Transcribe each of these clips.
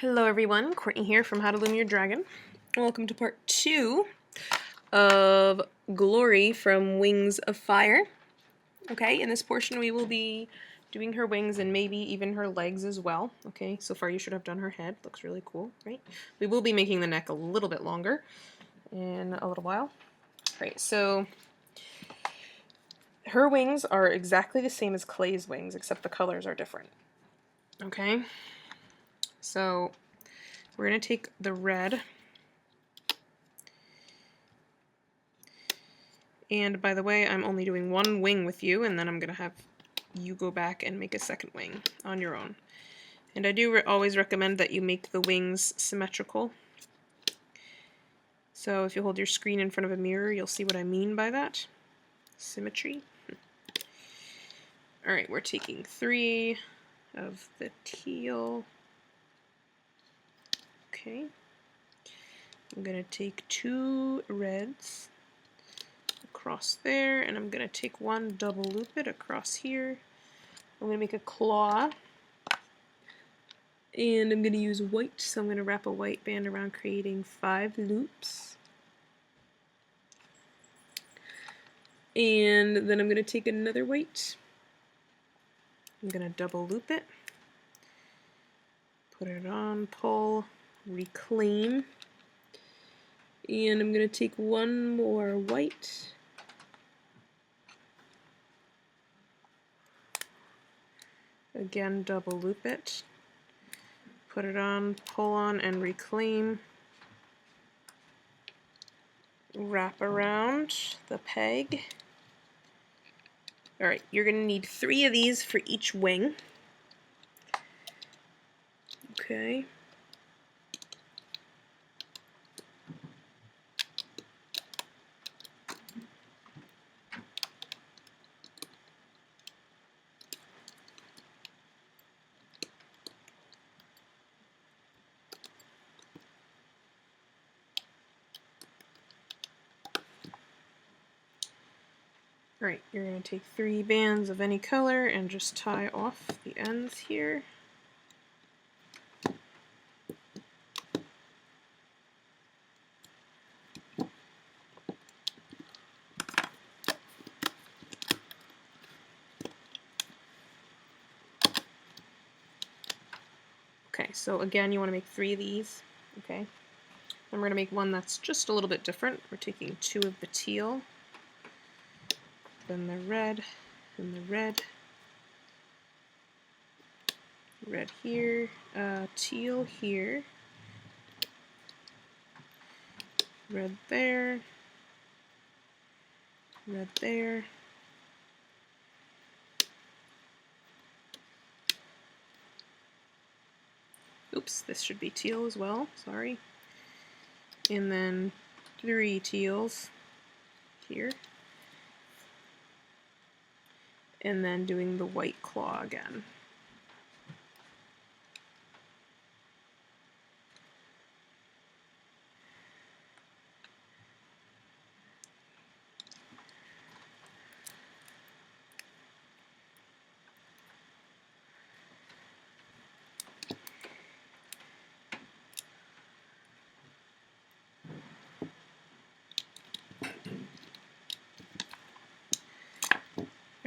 Hello everyone, Courtney here from How to Loom Your Dragon. Welcome to part 2 of Glory from Wings of Fire. Okay, in this portion we will be doing her wings and maybe even her legs as well. Okay, so far you should have done her head. Looks really cool, right? We will be making the neck a little bit longer in a little while. Right, so her wings are exactly the same as Clay's wings, except the colors are different. Okay, so we're going to take the red, and by the way, I'm only doing one wing with you, and then I'm going to have you go back and make a second wing on your own. And I do always recommend that you make the wings symmetrical. So if you hold your screen in front of a mirror, you'll see what I mean by that. Symmetry. Alright, we're taking 3 of the teal. Okay. I'm going to take 2 reds across there, and I'm going to take one, double loop it across here. I'm going to make a claw, and I'm going to use white, so I'm going to wrap a white band around, creating 5 loops. And then I'm going to take another white, I'm going to double loop it, put it on, pull, reclaim, and I'm going to take one more white, again double loop it, put it on, pull on, and reclaim, wrap around the peg. Alright, you're going to need 3 of these for each wing. Okay. Alright, you're going to take 3 bands of any color and just tie off the ends here. Okay, so again you want to make 3 of these. Okay. Then we're going to make one that's just a little bit different. We're taking 2 of the teal, then the red, and the red, red here, teal here, red there, red there, oops, this should be teal as well, sorry, and then 3 teals here, and then doing the white claw again.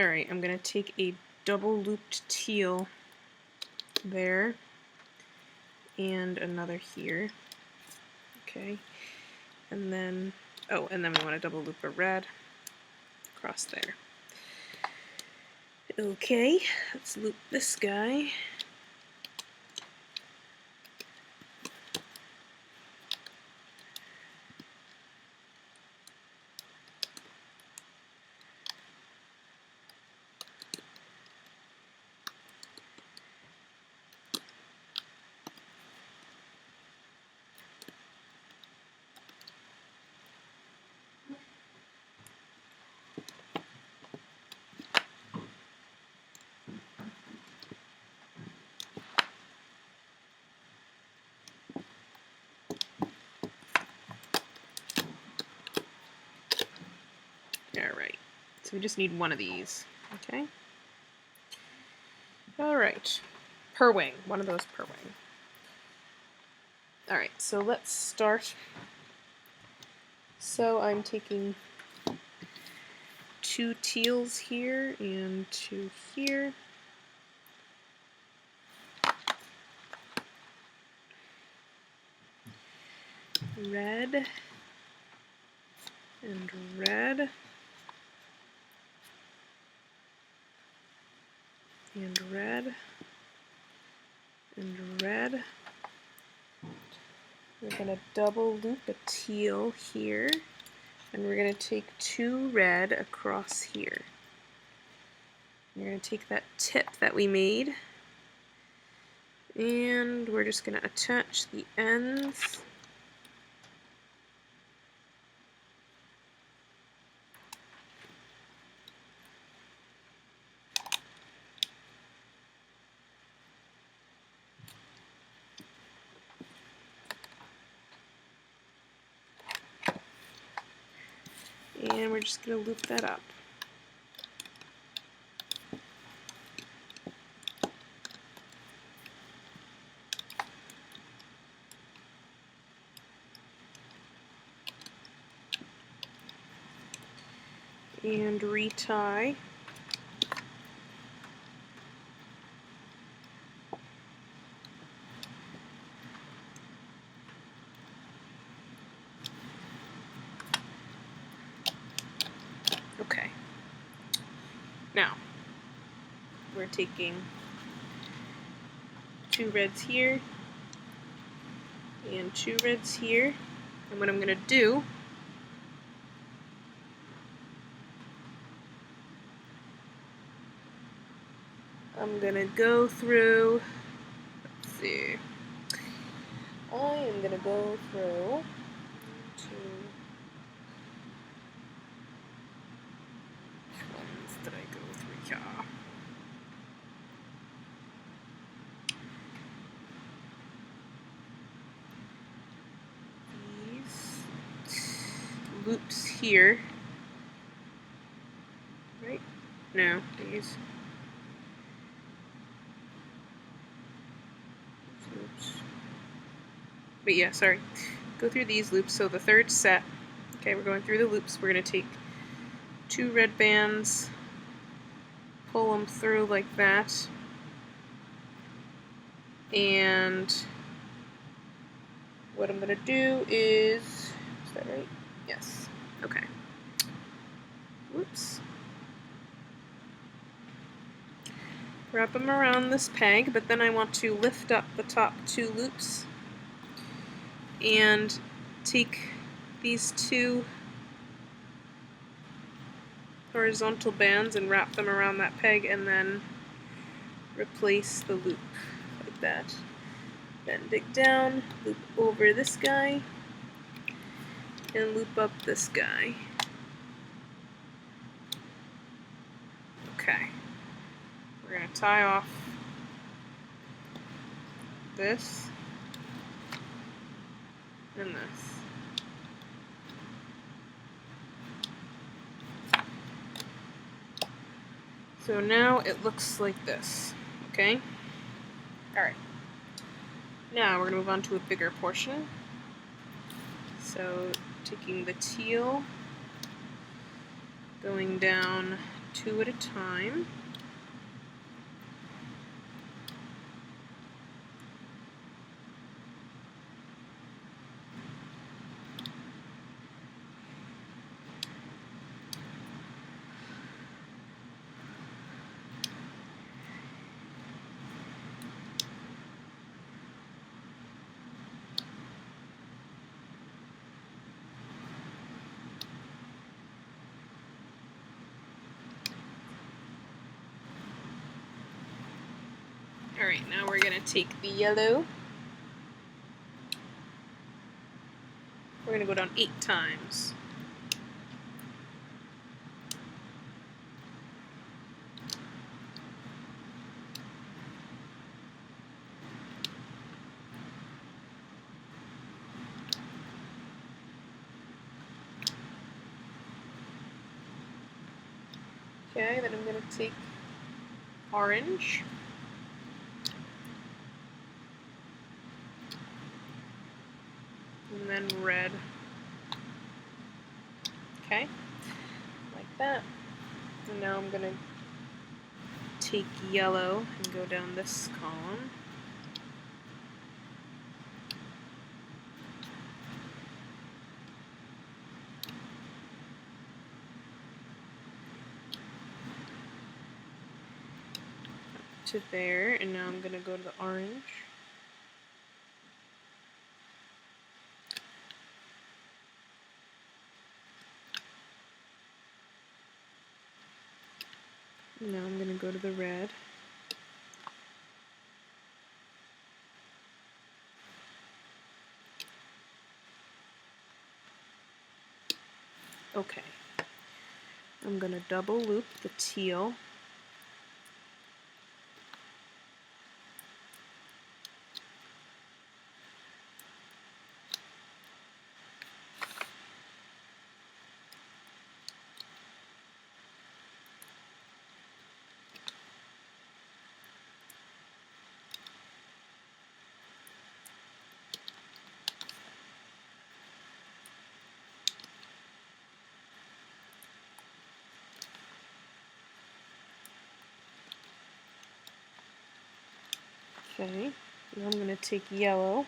Alright, I'm going to take a double looped teal there and another here. Okay, and then, oh, and then we want to double loop a red across there. Okay, let's loop this guy. Alright, so we just need one of these, okay? Alright, per wing, one of those per wing. Alright, so let's start. So I'm taking 2 teals here and 2 here. Red and red and red and red. We're going to double loop a teal here, and we're going to take 2 red across here. We're going to take that tip that we made, and we're just going to attach the ends. And we're just going to loop that up. And retie. Okay. Now, we're taking 2 reds here and 2 reds here, and what I'm going to do I'm going to go through, let's see, I am going to go through 2, which ones did I go through? Yeah. These loops here, right? No, these. Oops. But yeah, sorry. Go through these loops. So the third set, okay, we're going through the loops. We're going to take 2 red bands, pull them through like that, and what I'm going to do is that right? Yes. Okay. Whoops. Wrap them around this peg, but then I want to lift up the top 2 loops and take these 2 horizontal bands and wrap them around that peg and then replace the loop like that. Then dig down, loop over this guy, and loop up this guy. Okay. We're going to tie off this and this. So now it looks like this, okay? Alright. Now we're going to move on to a bigger portion. So taking the teal, going down 2 at a time. Alright, now we're going to take the yellow. We're going to go down 8 times. Okay, then I'm going to take orange. then red. Okay, like that. And now I'm going to take yellow and go down this column. To there, and now I'm going to go to the orange. Now I'm going to go to the red. Okay. I'm going to double loop the teal. Okay, now I'm going to take yellow.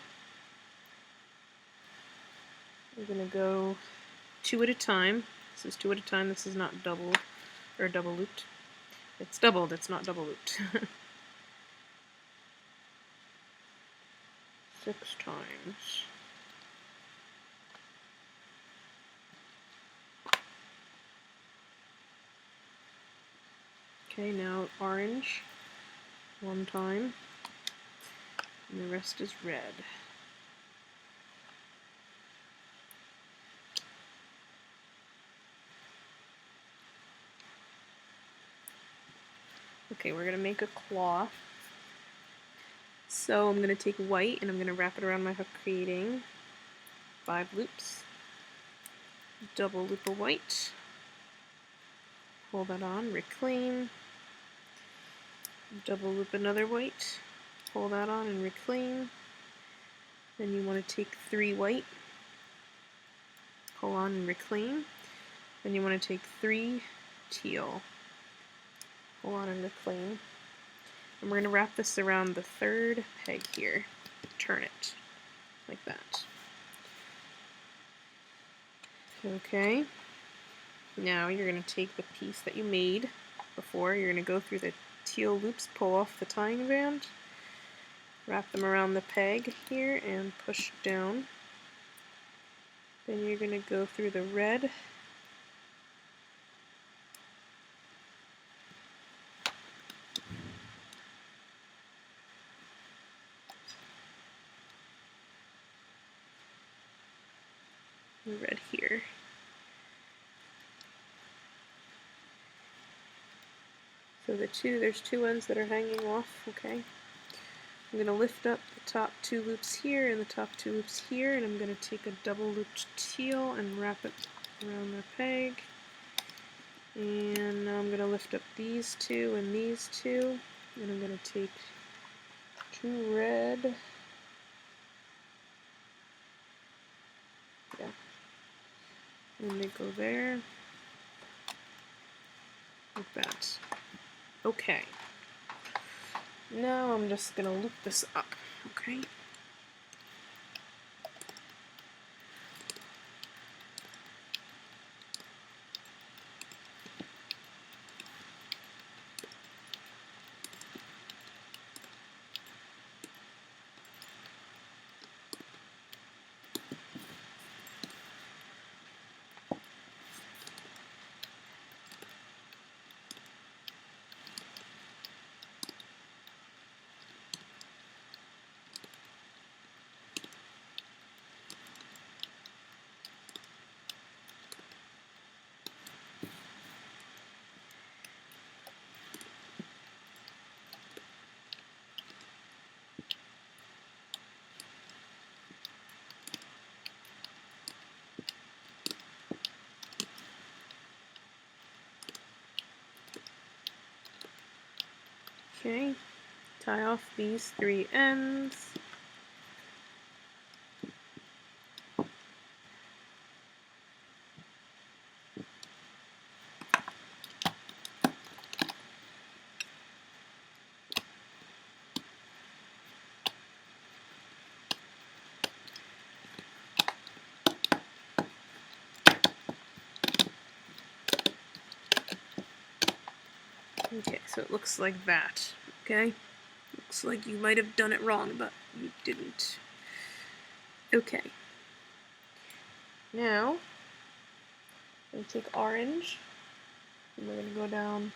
I'm going to go 2 at a time. This is 2 at a time. This is not doubled or double looped. It's doubled, it's not double looped. 6 times. Okay, now orange 1 time. And the rest is red. Okay, we're going to make a claw. So I'm going to take white and I'm going to wrap it around my hook, creating 5 loops. Double loop of white. Pull that on, reclaim. Double loop another white. Pull that on and reclaim. Then you want to take 3 white. Pull on and reclaim. Then you want to take 3 teal. Pull on and reclaim. And we're going to wrap this around the 3rd peg here. Turn it like that. Okay. Now you're going to take the piece that you made before. You're going to go through the teal loops, pull off the tying band, wrap them around the peg here, and push down. Then you're going to go through the red. Red here. So there's 2 ends that are hanging off, okay? I'm going to lift up the top 2 loops here and the top 2 loops here, and I'm going to take a double looped teal and wrap it around the peg. And now I'm going to lift up these 2 and these 2, and I'm going to take 2 red. Yeah. And they go there, like that. Okay. Now I'm just going to loop this up, okay? Okay, tie off these 3 ends. Okay, so it looks like that, okay? Looks like you might have done it wrong, but you didn't. Okay. Now, we'll take orange, and we're going to go down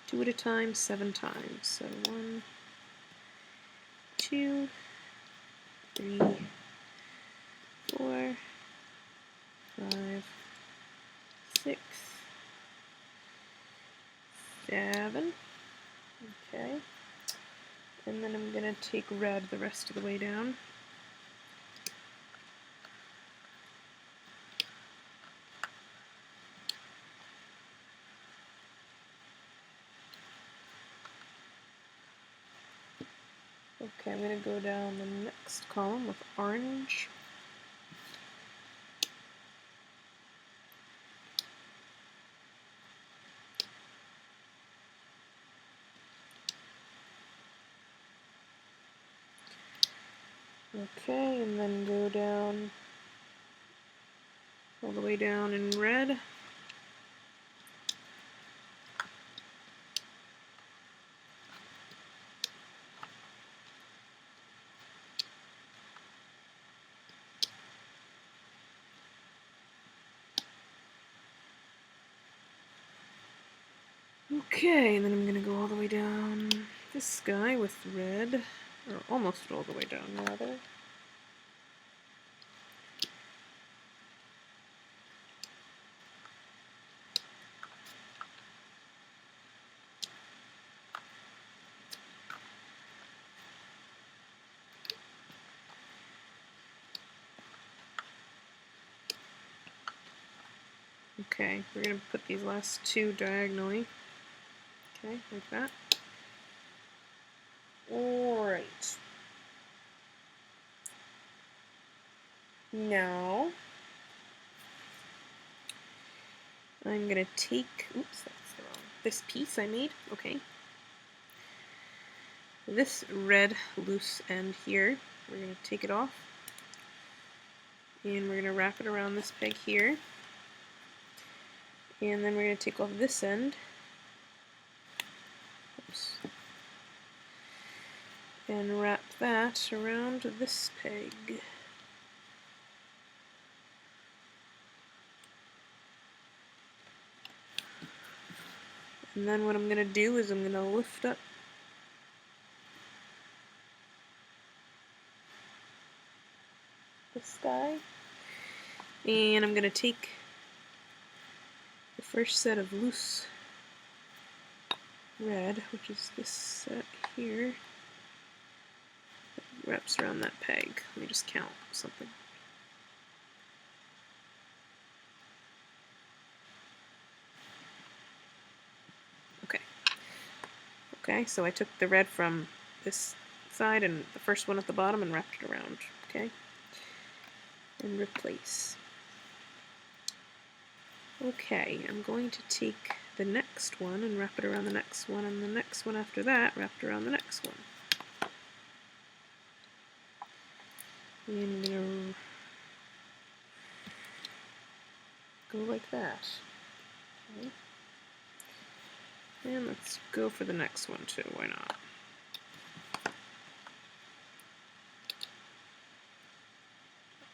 2 at a time, 7 times. So 1, 2, 3, 4, 5, 6, 7. Okay. And then I'm going to take red the rest of the way down. Okay, I'm going to go down the next column with orange. Okay, and then go down all the way down in red. Okay, and then I'm gonna go all the way down this guy with red, or almost all the way down, rather. Okay, we're gonna put these last 2 diagonally. Okay, like that. Alright. Now, I'm gonna take, oops, that's the wrong, this piece I made, okay. This red loose end here, we're gonna take it off, and we're gonna wrap it around this peg here, and then we're gonna take off this end, oops, and wrap that around this peg. And then what I'm gonna do is I'm gonna lift up this guy, and I'm gonna take the first set of loose red, which is this set here, that wraps around that peg. Let me just count something. Okay, so I took the red from this side and the first one at the bottom and wrapped it around, okay? And replace. Okay, I'm going to take the next one and wrap it around the next one, and the next one after that wrapped around the next one. And I'm going to go like that. Okay. And let's go for the next one too, why not?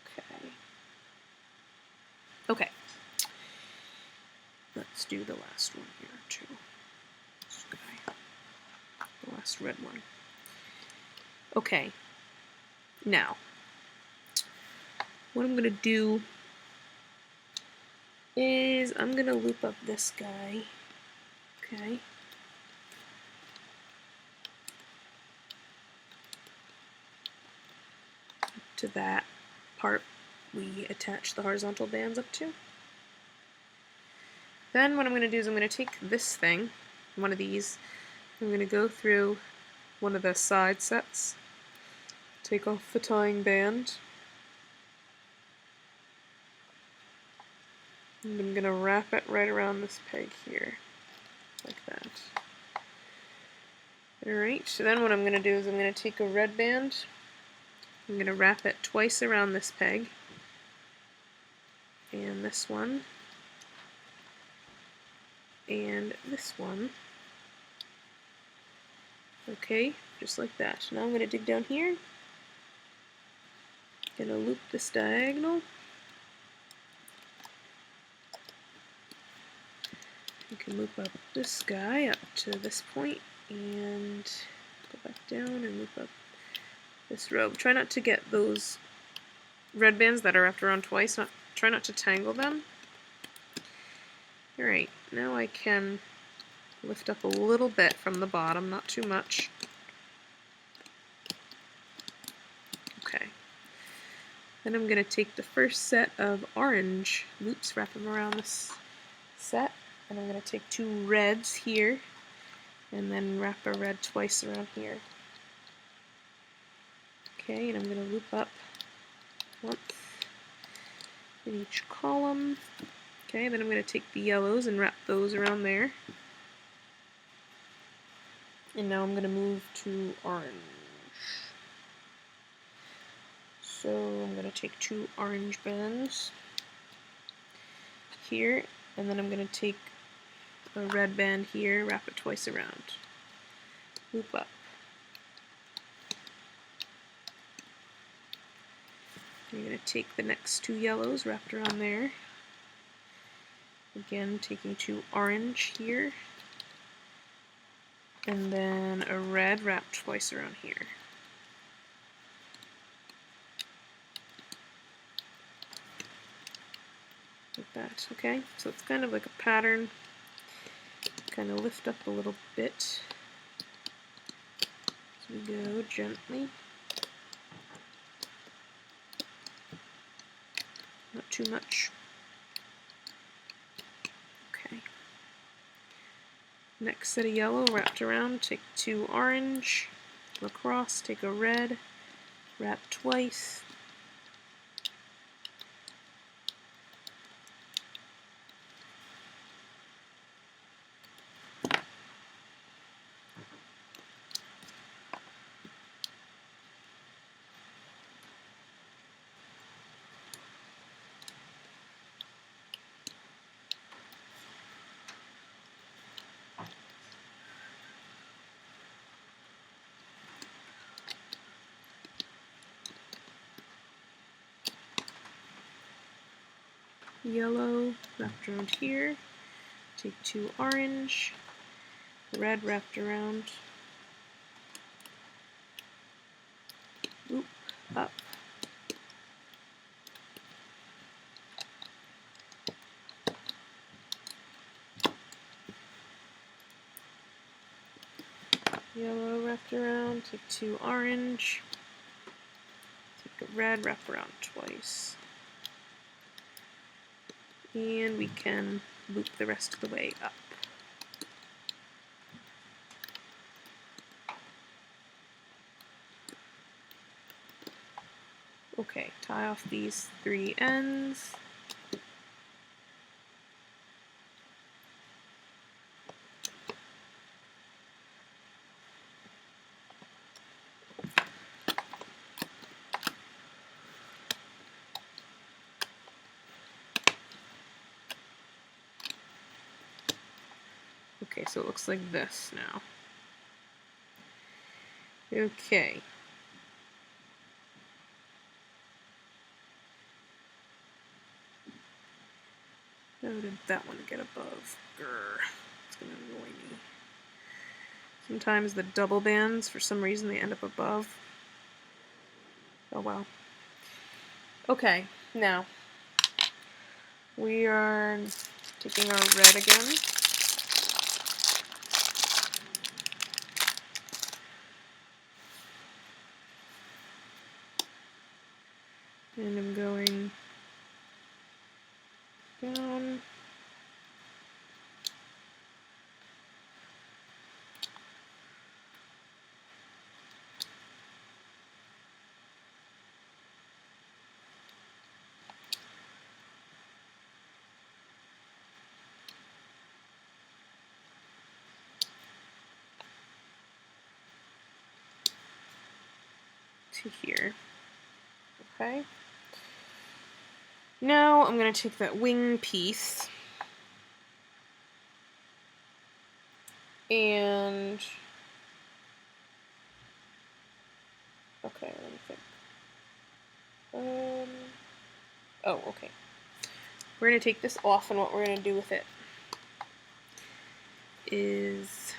Okay. Okay. Let's do the last one here too. This guy. The last red one. Okay. Now, what I'm gonna do is I'm gonna loop up this guy. Okay. To that part we attach the horizontal bands up to. Then what I'm going to do is I'm going to take this thing, one of these, I'm going to go through one of the side sets, take off the tying band, and I'm going to wrap it right around this peg here, like that. Alright, so then what I'm going to do is I'm going to take a red band, I'm going to wrap it twice around this peg, and this one, and this one, Okay, just like that. Now I'm going to dig down here. Going to loop this diagonal. You can loop up this guy up to this point and go back down and loop up this row. Try not to get those red bands that are wrapped around twice. Try not to tangle them. Alright, now I can lift up a little bit from the bottom, not too much. Okay. Then I'm going to take the first set of orange loops, wrap them around this set, and I'm going to take 2 reds here, and then wrap a red twice around here. Okay, and I'm going to loop up once in each column. Okay, then I'm going to take the yellows and wrap those around there. And now I'm going to move to orange. So I'm going to take 2 orange bands here, and then I'm going to take a red band here, wrap it twice around. Loop up. You're going to take the next 2 yellows wrapped around there. Again, taking 2 orange here, and then a red wrapped twice around here. Like that, okay? So it's kind of like a pattern. Kind of lift up a little bit as we go gently. Not too much. Okay. Next set of yellow wrapped around, take 2 orange, go across, take a red, wrap twice. Yellow wrapped around here, take 2 orange, red wrapped around, loop up, yellow wrapped around, take 2 orange, take a red, wrap around twice. And we can loop the rest of the way up. Okay, tie off these 3 ends. Okay, so it looks like this now. Okay. How did that one get above? Grr. It's gonna annoy me. Sometimes the double bands, for some reason, they end up above. Oh well. Okay, now we are taking our red again. And I'm going down. To here. Okay. Now I'm going to take that wing piece and Okay, let me think. Oh, okay. We're going to take this off, and what we're going to do with it is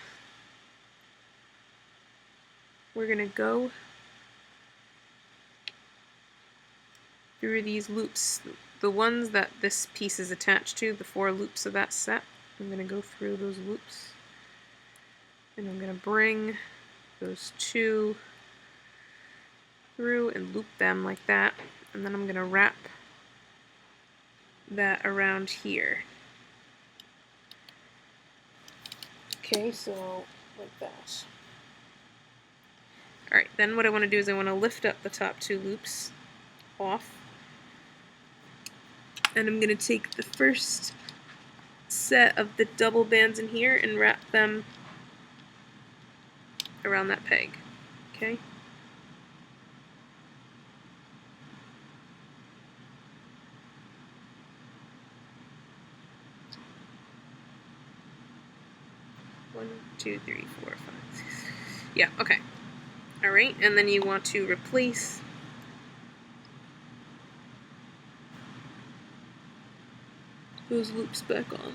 we're going to go through these loops. The ones that this piece is attached to, the 4 loops of that set, I'm going to go through those loops. And I'm going to bring those 2 through and loop them like that. And then I'm going to wrap that around here. Okay, so like that. Alright, then what I want to do is I want to lift up the top 2 loops off. And I'm going to take the first set of the double bands in here and wrap them around that peg. Okay? One, two, three, four, five, 6. Yeah, okay. Alright, and then you want to replace those loops back on.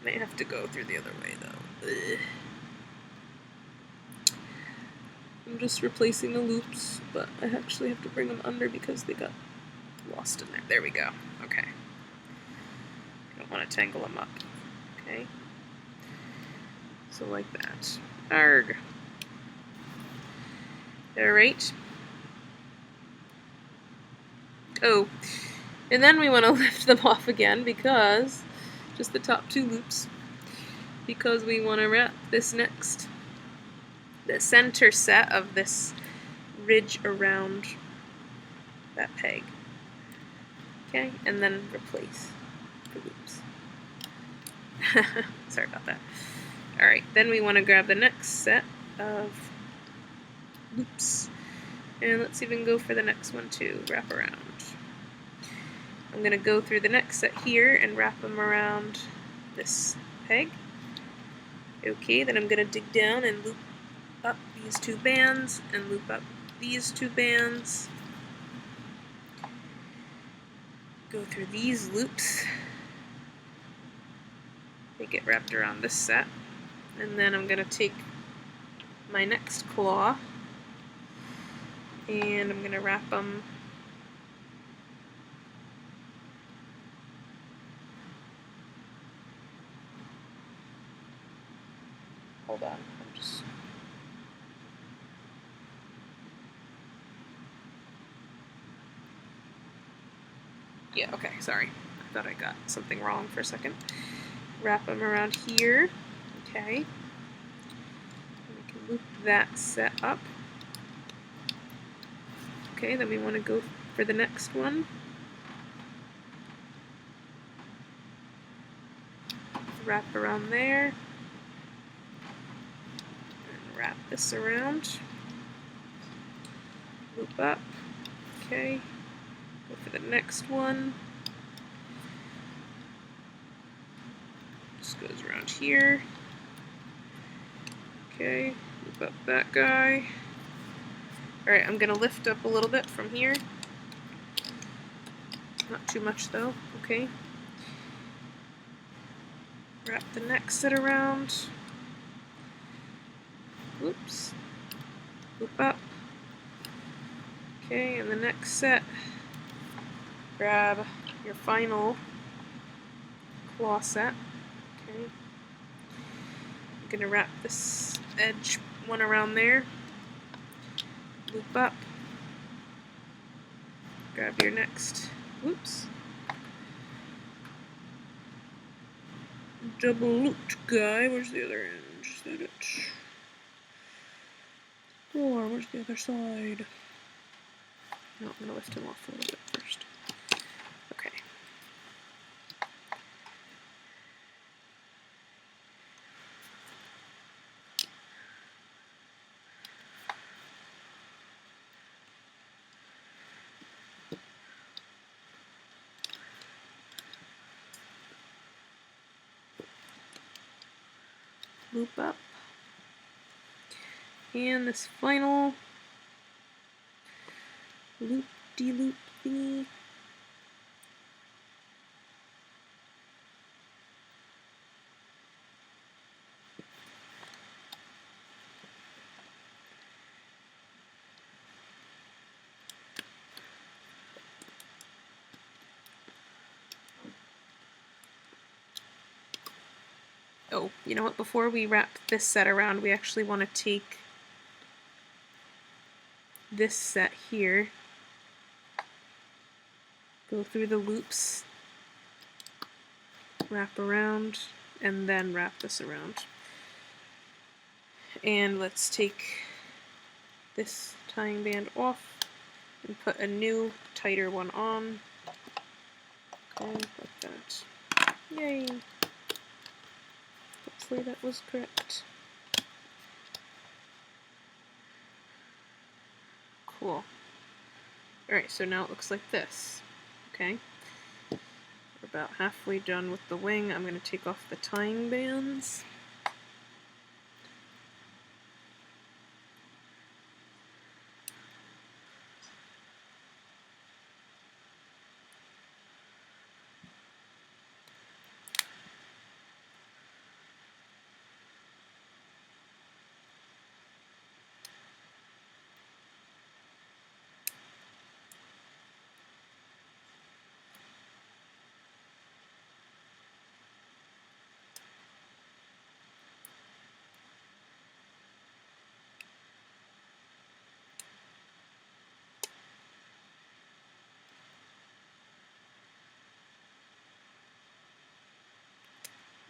Might have to go through the other way though. Ugh. I'm just replacing the loops, but I actually have to bring them under because they got lost in there. There we go. Okay. Don't want to tangle them up. Okay. So like that. Arg. Alright. Oh. And then we want to lift them off again because just the top 2 loops, because we want to wrap this next, the center set of this ridge around that peg. Okay, and then replace the loops. Sorry about that. Alright, then we want to grab the next set of loops, and let's even go for the next one too, wrap around. I'm going to go through the next set here and wrap them around this peg. Okay, then I'm going to dig down and loop up these 2 bands and loop up these 2 bands. Go through these loops. They get wrapped around this set. And then I'm going to take my next claw and I'm going to wrap them hold on, I'm just yeah, okay, sorry. I thought I got something wrong for a second. Wrap them around here. Okay. And we can loop that set up. Okay, then we want to go for the next one. Wrap around there. And wrap this around. Loop up. Okay. Go for the next one. Just goes around here. Okay, loop up that guy. Alright, I'm going to lift up a little bit from here. Not too much though, okay. Wrap the next set around. Oops. Loop up. Okay, and the next set, grab your final claw set. Okay. I'm going to wrap this edge one around there. Loop up. Grab your next, whoops, double looped guy. Where's the other end? Is that it? Or where's the other side? No, I'm going to lift him off a little bit first. Okay. loop up. And this final loop-de-loop thingy. Oh, you know what? Before we wrap this set around, we actually want to take this set here, go through the loops, wrap around, and then wrap this around. And let's take this tying band off and put a new, tighter one on. Okay, like that. Yay! Hopefully that was correct. Cool. Alright, so now it looks like this. Okay. We're about halfway done with the wing. I'm going to take off the tying bands.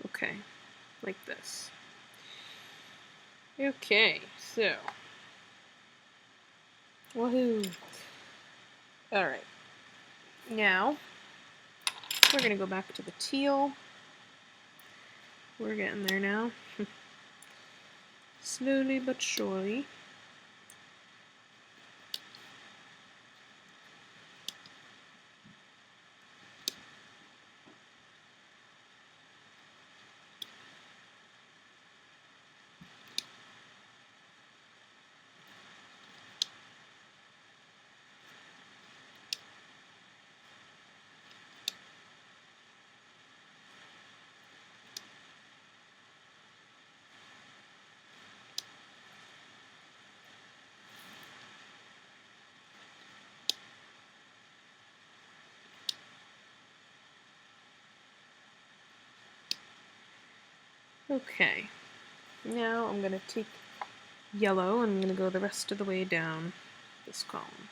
Okay, like this. Okay, so, woohoo! Alright, now we're going to go back to the teal. We're getting there now. Slowly but surely. Okay, now I'm going to take yellow and I'm going to go the rest of the way down this column.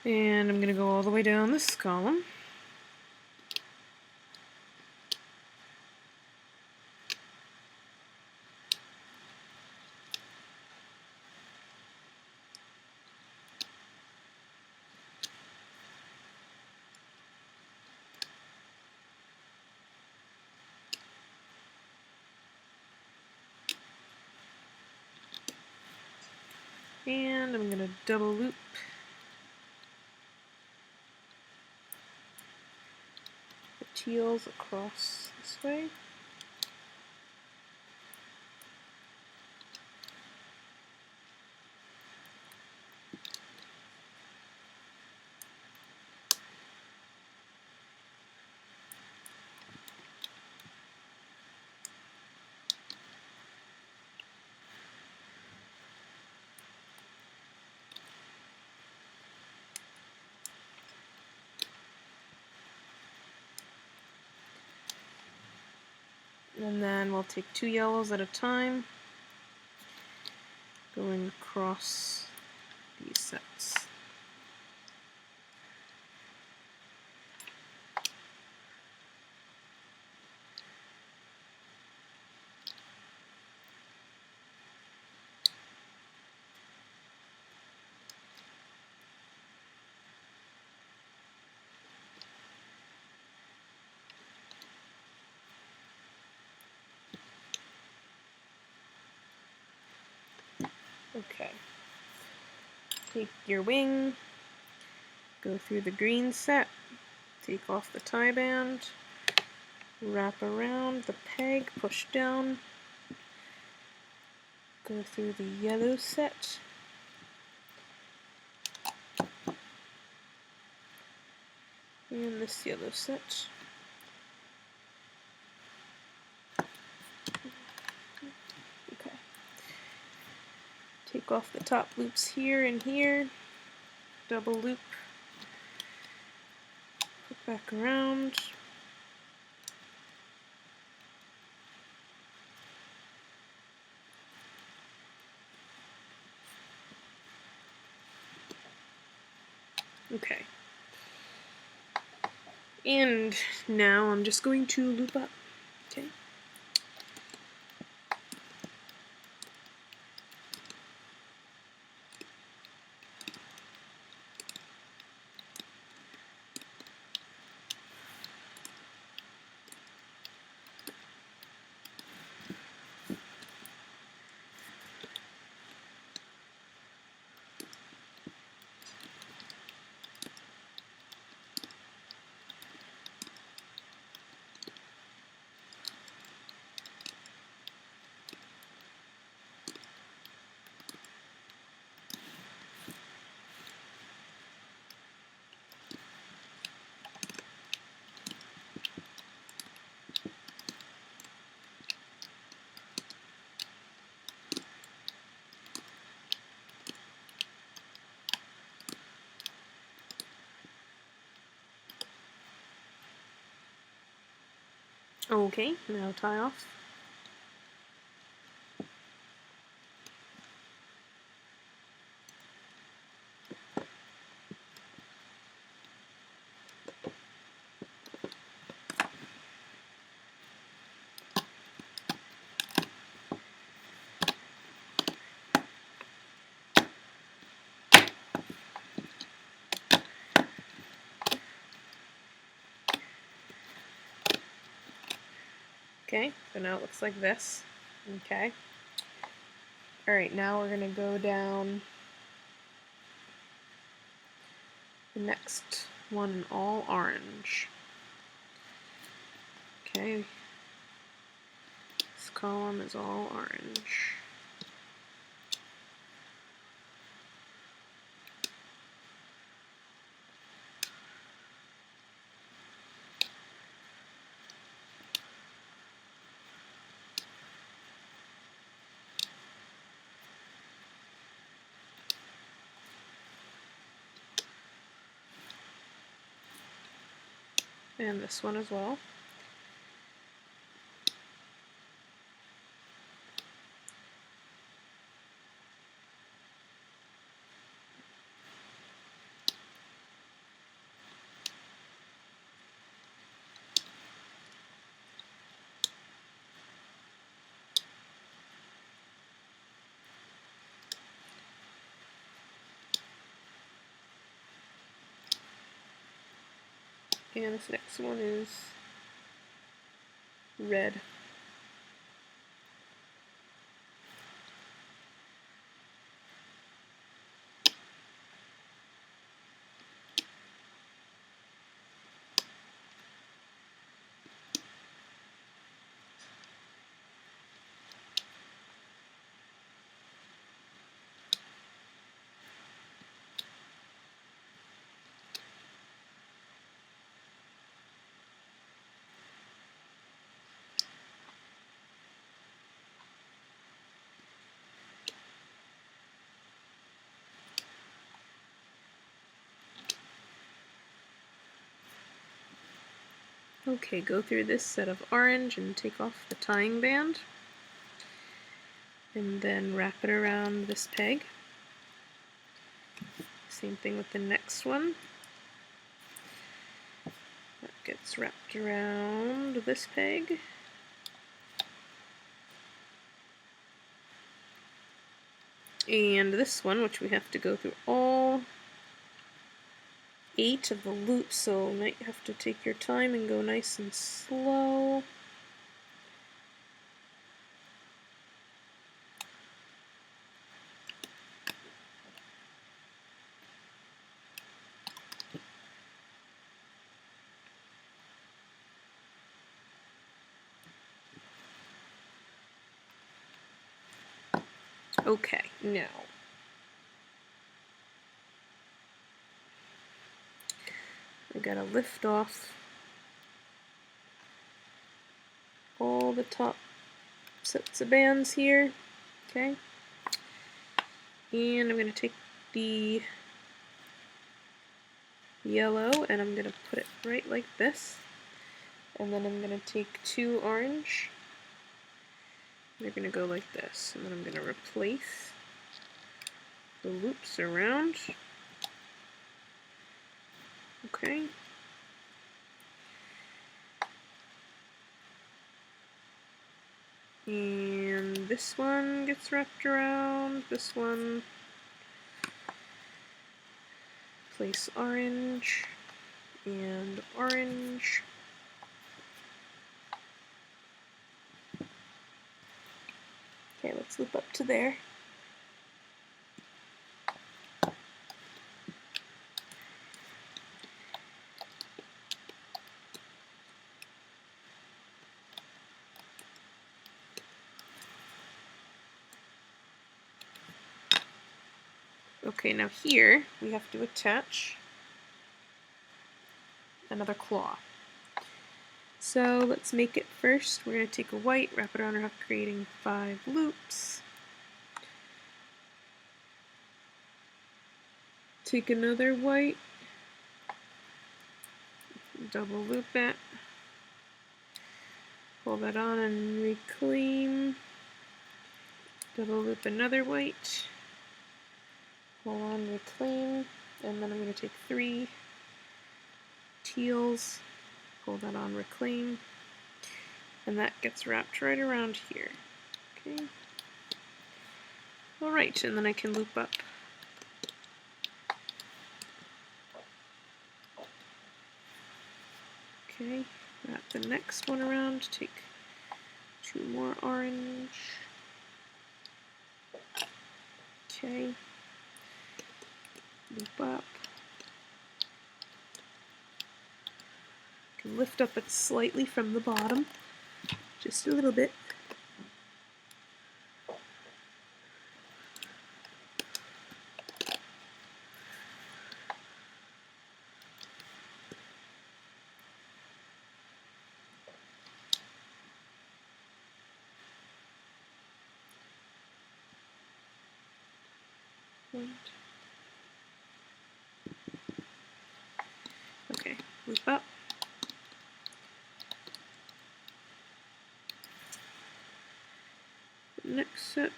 And I'm going to go all the way down this column. And I'm going to double loop the teals across this way. And then we'll take 2 yellows at a time, going across these sets. Okay. Take your wing, go through the green set, take off the tie band, wrap around the peg, push down, go through the yellow set, and this yellow set. Okay. Take off the top loops here and here, double loop, put back around. Okay. And now I'm just going to loop up. Okay. Okay, now tie off. Okay, so now it looks like this. Okay. Alright, now we're going to go down the next one all orange. Okay. This column is all orange. And this one as well. And this next one is red. Okay, go through this set of orange and take off the tying band. And then wrap it around this peg. Same thing with the next one. That gets wrapped around this peg. And this one, which we have to go through all 8 of the loops, so you might have to take your time and go nice and slow. Okay, now I gotta lift off all the top sets of bands here, okay? And I'm gonna take the yellow and I'm gonna put it right like this. And then I'm gonna take 2 orange. They're gonna go like this. And then I'm gonna replace the loops around. Okay. And this one gets wrapped around, this one. Place orange and orange. Okay, let's loop up to there. Okay, now here we have to attach another claw. So let's make it first. We're going to take a white, wrap it around our hook, creating 5 loops. Take another white, double loop it, pull that on and reclaim, double loop another white, pull on, reclaim, and then I'm going to take 3 teals, pull that on, reclaim, and that gets wrapped right around here. Okay. Alright, and then I can loop up. Okay, wrap the next one around, take 2 more orange. Okay, loop up. Can lift up it slightly from the bottom, just a little bit. Okay, loop up. Next set.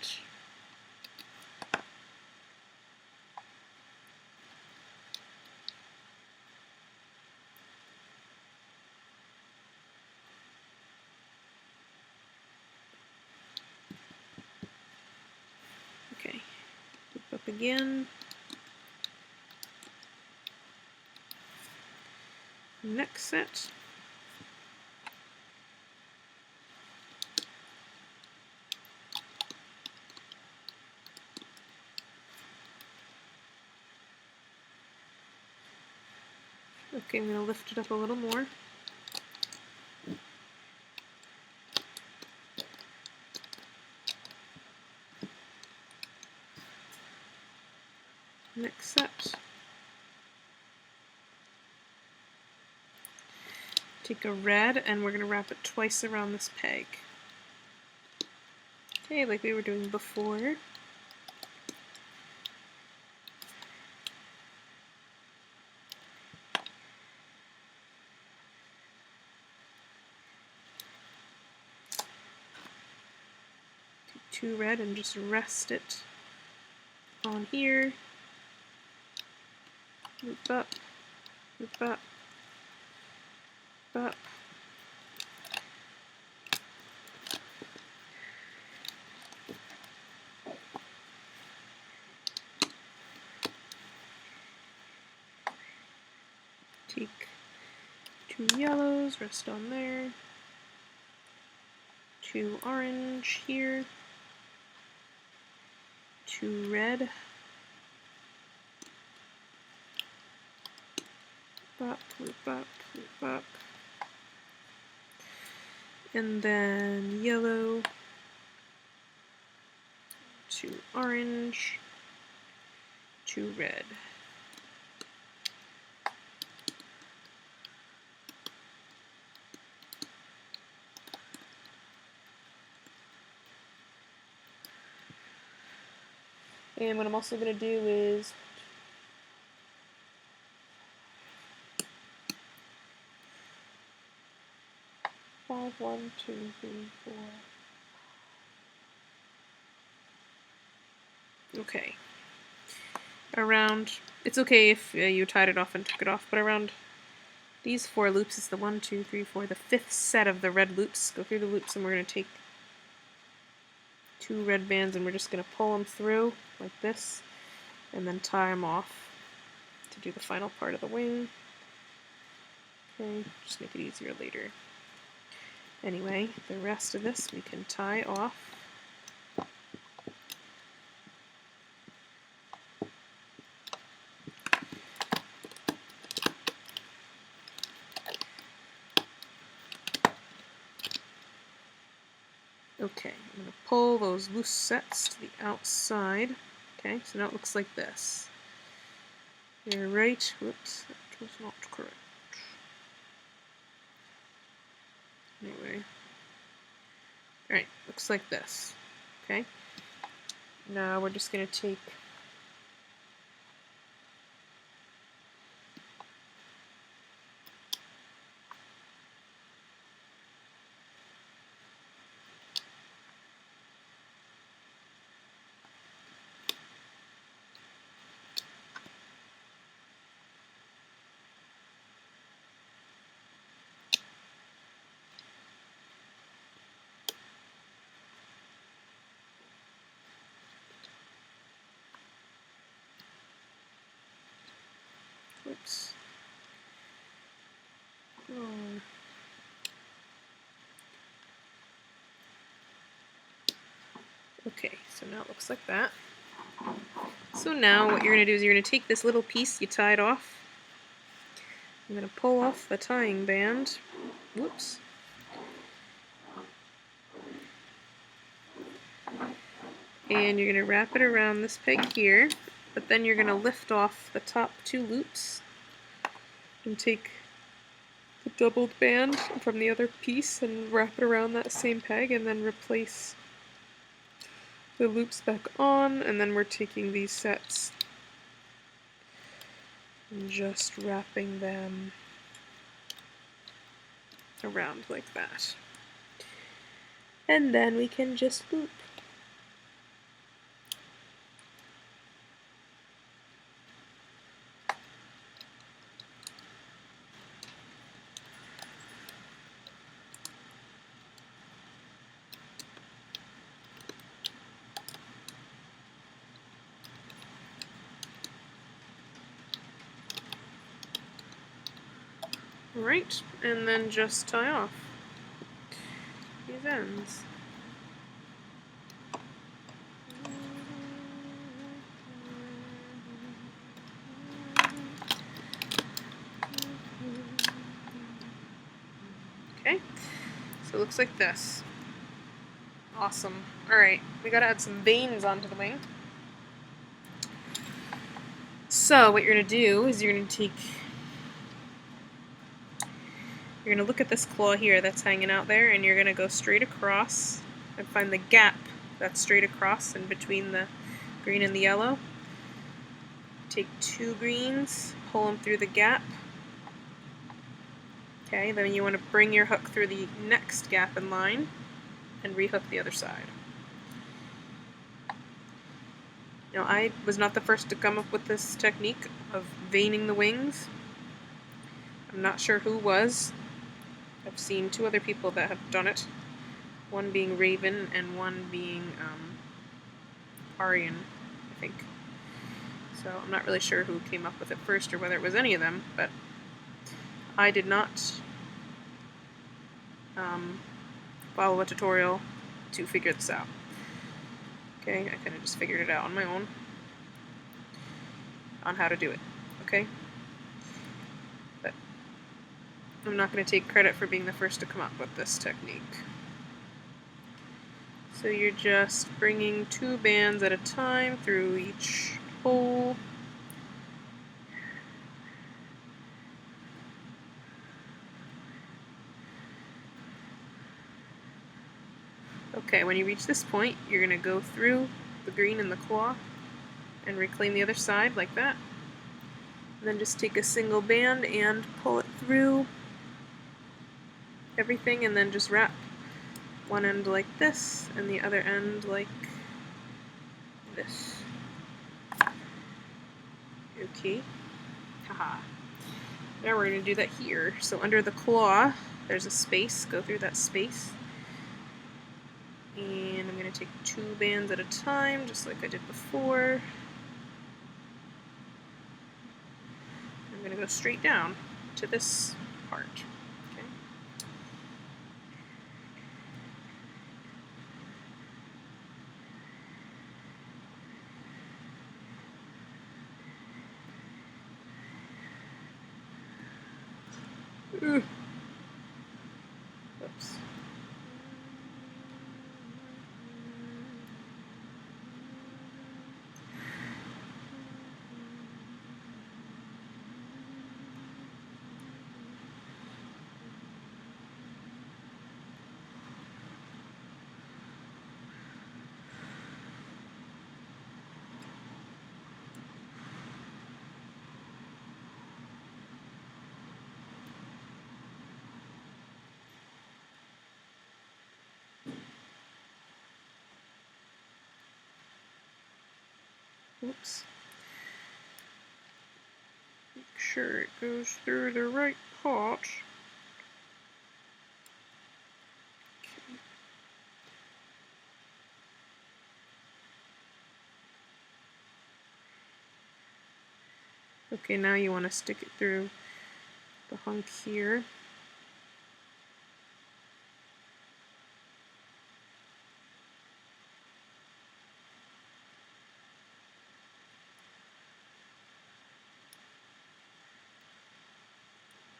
Okay, loop up again. Next set. Okay, I'm going to lift it up a little more. Next set. Take a red and we're going to wrap it twice around this peg. Okay, like we were doing before. Take 2 red and just rest it on here. Loop up, loop up, loop up. Take 2 yellows, rest on there. 2 orange here. 2 red. Loop up, loop up, loop up. And then yellow. 2 orange, 2 red. And what I'm also going to do is five, 1, 2, 3, 4. Okay. Around, it's okay if you tied it off and took it off, but around these 4 loops is the 1, 2, 3, 4, the 5th set of the red loops. Go through the loops and we're going to take 2 red bands and we're just going to pull them through like this and then tie them off to do the final part of the wing. Okay, just make it easier later. Anyway, the rest of this we can tie off. Okay, I'm going to pull those loose sets to the outside. Okay, so now it looks like this. You're right. Whoops, that was not correct. Anyway. Alright, looks like this. Okay. Now we're just going to take Oops. Oh. Okay, so now it looks like that. So now what you're going to do is you're going to take this little piece you tied off. I'm going to pull off the tying band. Whoops. And you're going to wrap it around this peg here, but then you're going to lift off the top 2 loops and take the doubled band from the other piece and wrap it around that same peg and then replace the loops back on, and then we're taking these sets and just wrapping them around like that. And then we can just loop. Right, and then just tie off these ends. Okay, so it looks like this. Awesome. Alright, we gotta add some veins onto the wing. So what you're gonna do is you're gonna look at this claw here that's hanging out there, and you're gonna go straight across and find the gap that's straight across in between the green and the yellow. Take 2 greens, pull them through the gap. Okay, then you want to bring your hook through the next gap in line and rehook the other side. Now, I was not the first to come up with this technique of veining the wings. I'm not sure who was. I've seen 2 other people that have done it. One being Raven and one being Arian, I think. So I'm not really sure who came up with it first or whether it was any of them, but I did not follow a tutorial to figure this out. Okay, I kind of just figured it out on my own on how to do it, okay? But I'm not going to take credit for being the first to come up with this technique. So you're just bringing 2 bands at a time through each hole. Okay, when you reach this point, you're going to go through the green and the claw and reclaim the other side like that. And then just take a single band and pull it through everything, and then just wrap one end like this and the other end like this. Okay. Haha. Now we're going to do that here. So under the claw, there's a space. Go through that space. And I'm going to take 2 bands at a time, just like I did before. I'm going to go straight down to this part. Okay. Oops. Oops. Make sure it goes through the right part. Okay, now you want to stick it through the hunk here.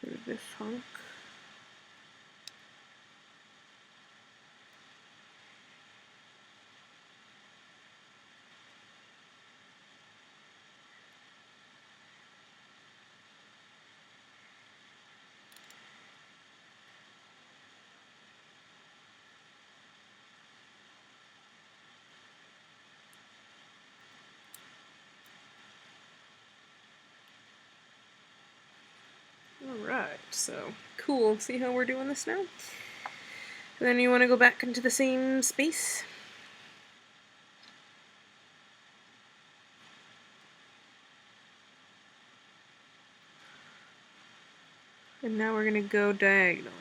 Through this hunk. Alright, so cool. See how we're doing this now? And then you want to go back into the same space. And now we're going to go diagonally.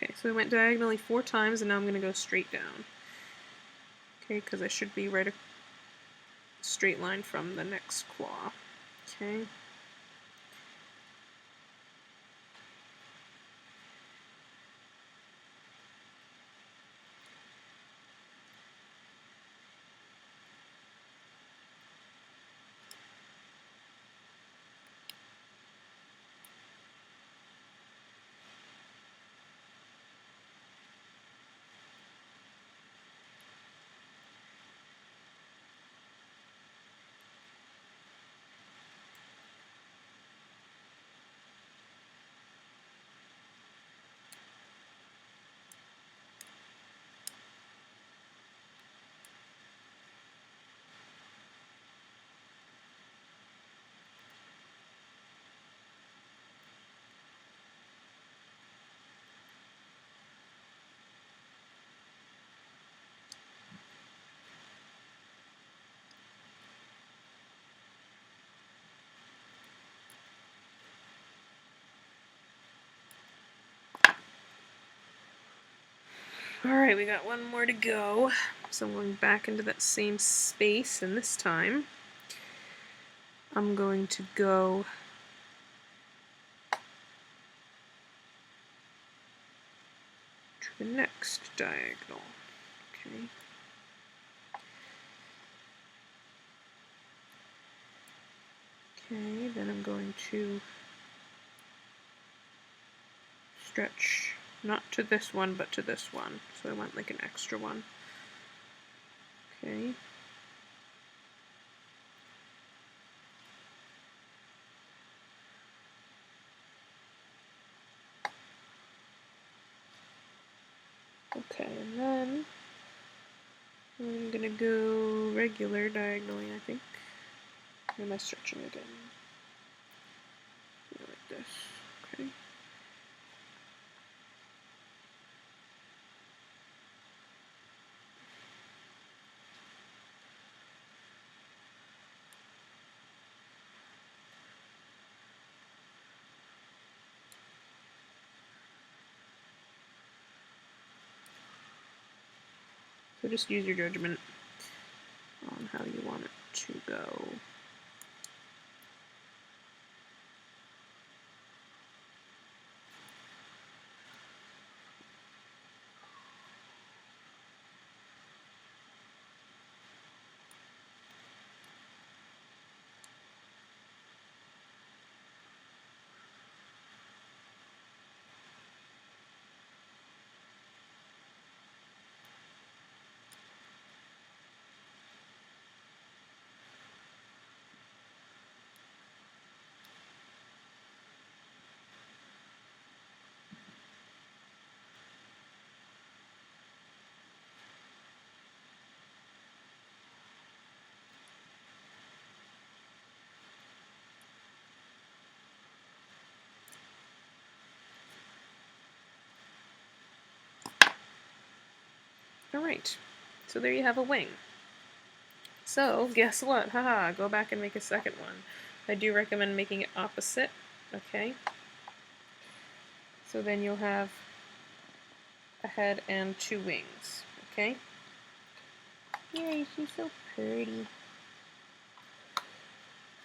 Okay, so we went diagonally 4 times, and now I'm going to go straight down. Okay, because I should be right a straight line from the next claw. Okay. Alright, we got one more to go. So I'm going back into that same space, and this time I'm going to go to the next diagonal. Okay. Okay, then I'm going to stretch not to this one, but to this one. So I want like an extra one. Okay. Okay, and then I'm gonna go regular diagonally, I think. Or am I stretching again? Yeah, like this. Okay. So just use your judgment on how you want it to go. Alright, so there you have a wing. So, guess what? Haha, go back and make a second one. I do recommend making it opposite, okay? So then you'll have a head and two wings, okay? Yay, she's so pretty.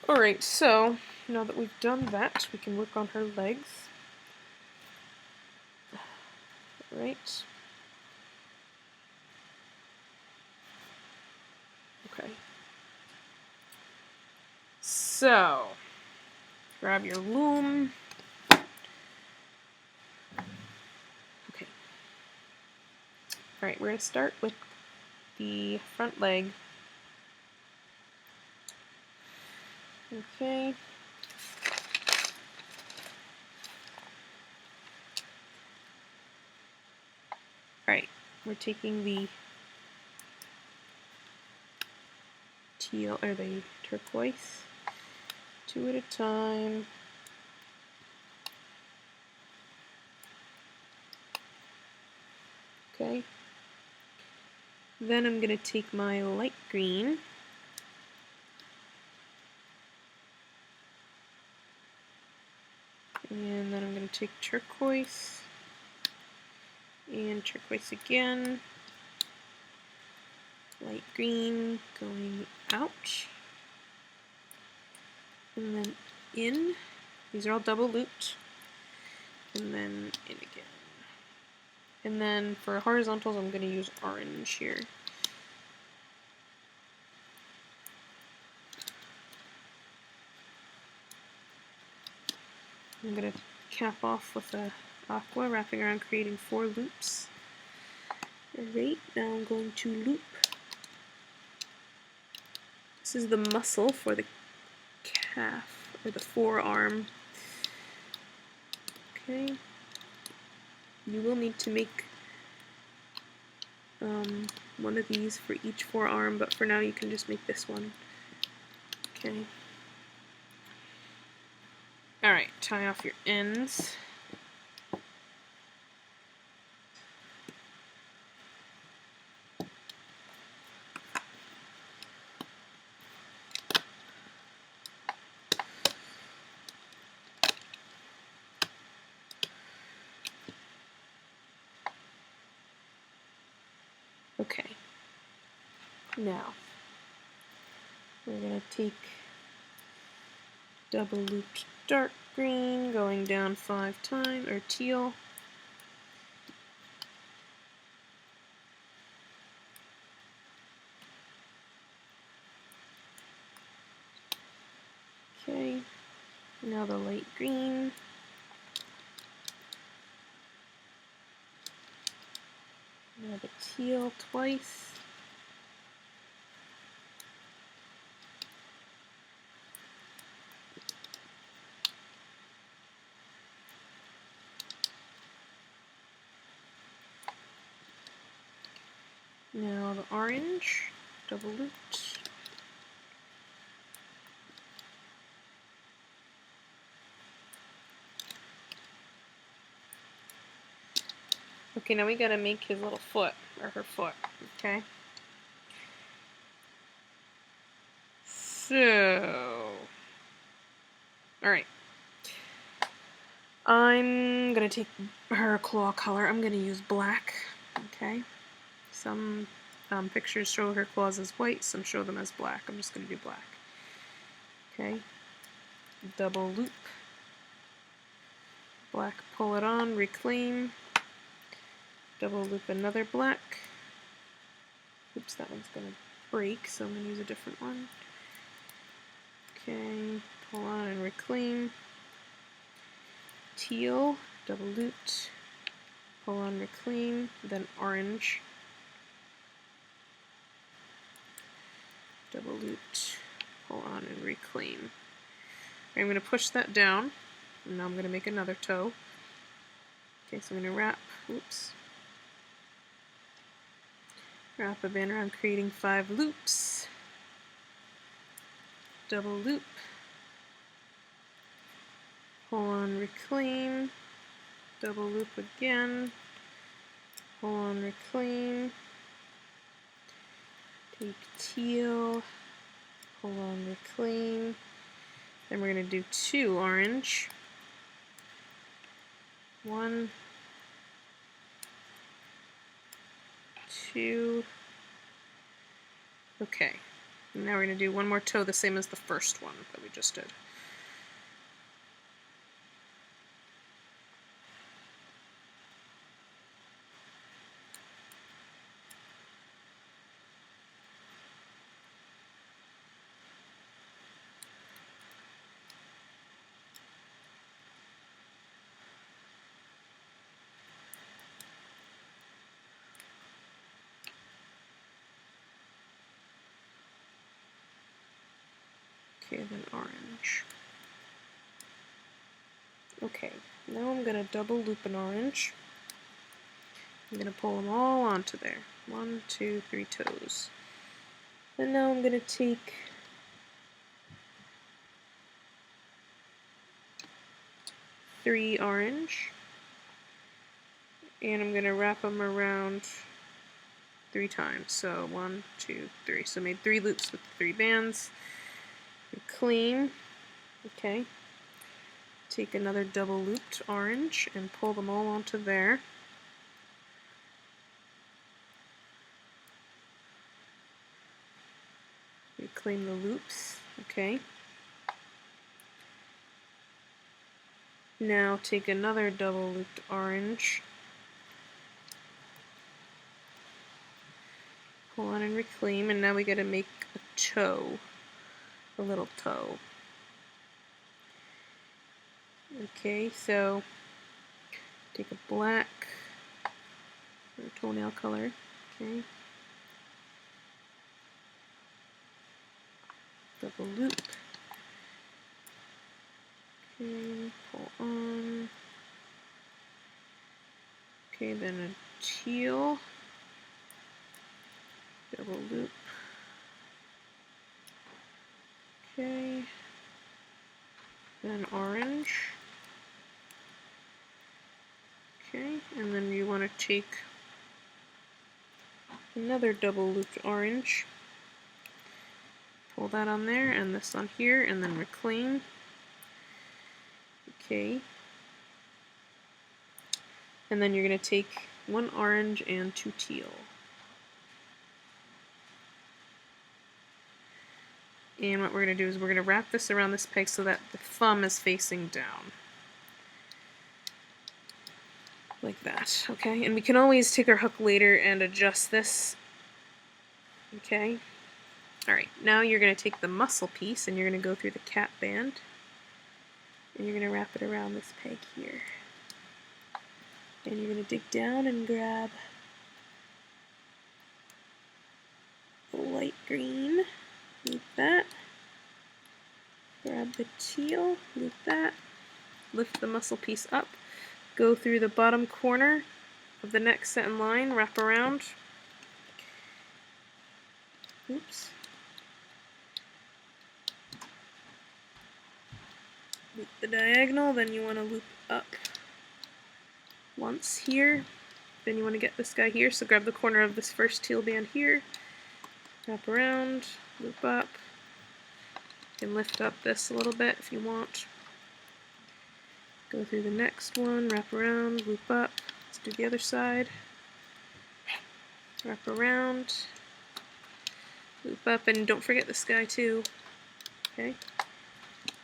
Alright, so now that we've done that, we can work on her legs. Right. Okay. So, grab your loom. Okay. Alright, we're going to start with the front leg. Okay. Alright, we're taking the teal, or the turquoise, two at a time. Okay. Then I'm going to take my light green. And then I'm going to take turquoise. And turquoise again. Light green going out. And then in. These are all double looped. And then in again. And then for horizontals, I'm going to use orange here. I'm going to cap off with a aqua, wrapping around, creating 4 loops. Alright, now I'm going to loop. This is the muscle for the calf, or the forearm. Okay. You will need to make one of these for each forearm, but for now you can just make this one. Okay. Alright, tie off your ends. Now, we're going to take double looped dark green, going down 5 times, or teal. Okay, now the light green. Now the teal twice. Now the orange, double looped. Okay, now we gotta make his little foot, or her foot, okay? So, alright. I'm gonna take her claw color. I'm gonna use black, okay? Some pictures show her claws as white, some show them as black. I'm just gonna do black. Okay, double loop, black, pull it on, reclaim, double loop another black. Oops, that one's gonna break, so I'm gonna use a different one. Okay, pull on and reclaim, teal, double looped, pull on, reclaim, then orange, double looped, pull on and reclaim. I'm going to push that down, and now I'm going to make another toe. Okay, so I'm going to wrap a band around, creating 5 loops, double loop, pull on, reclaim, double loop again, pull on, reclaim, take teal, pull on, reclaim, then we're going to do 2 orange, 1, 2, okay, and now we're going to do one more toe the same as the first one that we just did. Okay, then orange. Okay, now I'm going to double loop an orange. I'm going to pull them all onto there. 1, 2, 3 toes. And now I'm going to take three orange, and I'm going to wrap them around 3 times. So 1, 2, 3. So I made 3 loops with 3 bands. Reclaim. Okay. Take another double looped orange and pull them all onto there. Reclaim the loops. Okay. Now take another double looped orange, pull on and reclaim, and now we got to make a toe, a little toe. Okay, so take a black or toenail color. Okay. Double loop. Okay, pull on. Okay, then a teal. Double loop. Okay. Then orange. Okay, and then you want to take another double looped orange. Pull that on there and this on here, and then reclaim. Okay. And then you're going to take 1 orange and 2 teal. And what we're going to do is we're going to wrap this around this peg so that the thumb is facing down. Like that, okay? And we can always take our hook later and adjust this. Okay? Alright, now you're going to take the muscle piece and you're going to go through the cap band. And you're going to wrap it around this peg here. And you're going to dig down and grab the light green, loop that. Grab the teal, loop that. Lift the muscle piece up. Go through the bottom corner of the next set in line, wrap around. Oops. Loop the diagonal, then you want to loop up once here. Then you want to get this guy here, so grab the corner of this first teal band here, wrap around, loop up. You can lift up this a little bit if you want. Go through the next one, wrap around, loop up. Let's do the other side. Wrap around, loop up, and don't forget this guy too. Okay?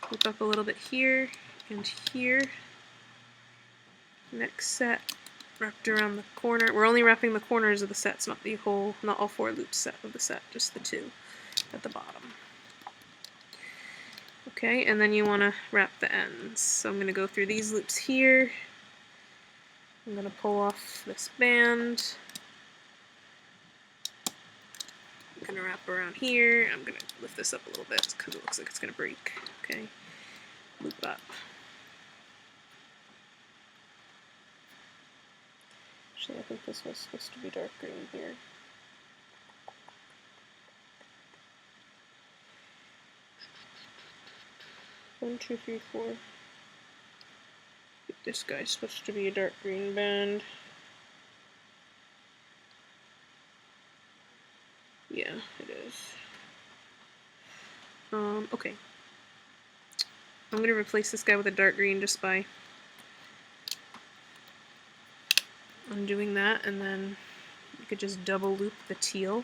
Loop up a little bit here and here. Next set, wrapped around the corner. We're only wrapping the corners of the sets, not the whole, not all 4 loops set of the set, just the 2 at the bottom. Okay, and then you want to wrap the ends. So I'm going to go through these loops here. I'm going to pull off this band. I'm going to wrap around here. I'm going to lift this up a little bit because it looks like it's going to break. Okay, loop up. Actually, I think this was supposed to be dark green here. One, two, three, four. This guy's supposed to be a dark green band. Yeah, it is. Okay. I'm going to replace this guy with a dark green just by undoing that, and then you could just double loop the teal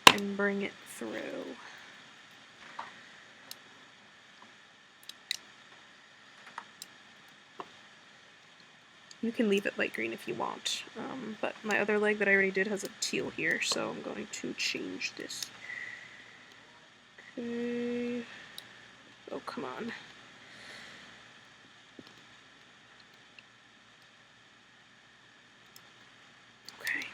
and bring it through. You can leave it light green if you want, but my other leg that I already did has a teal here, so I'm going to change this. Okay. Oh, come on. Okay.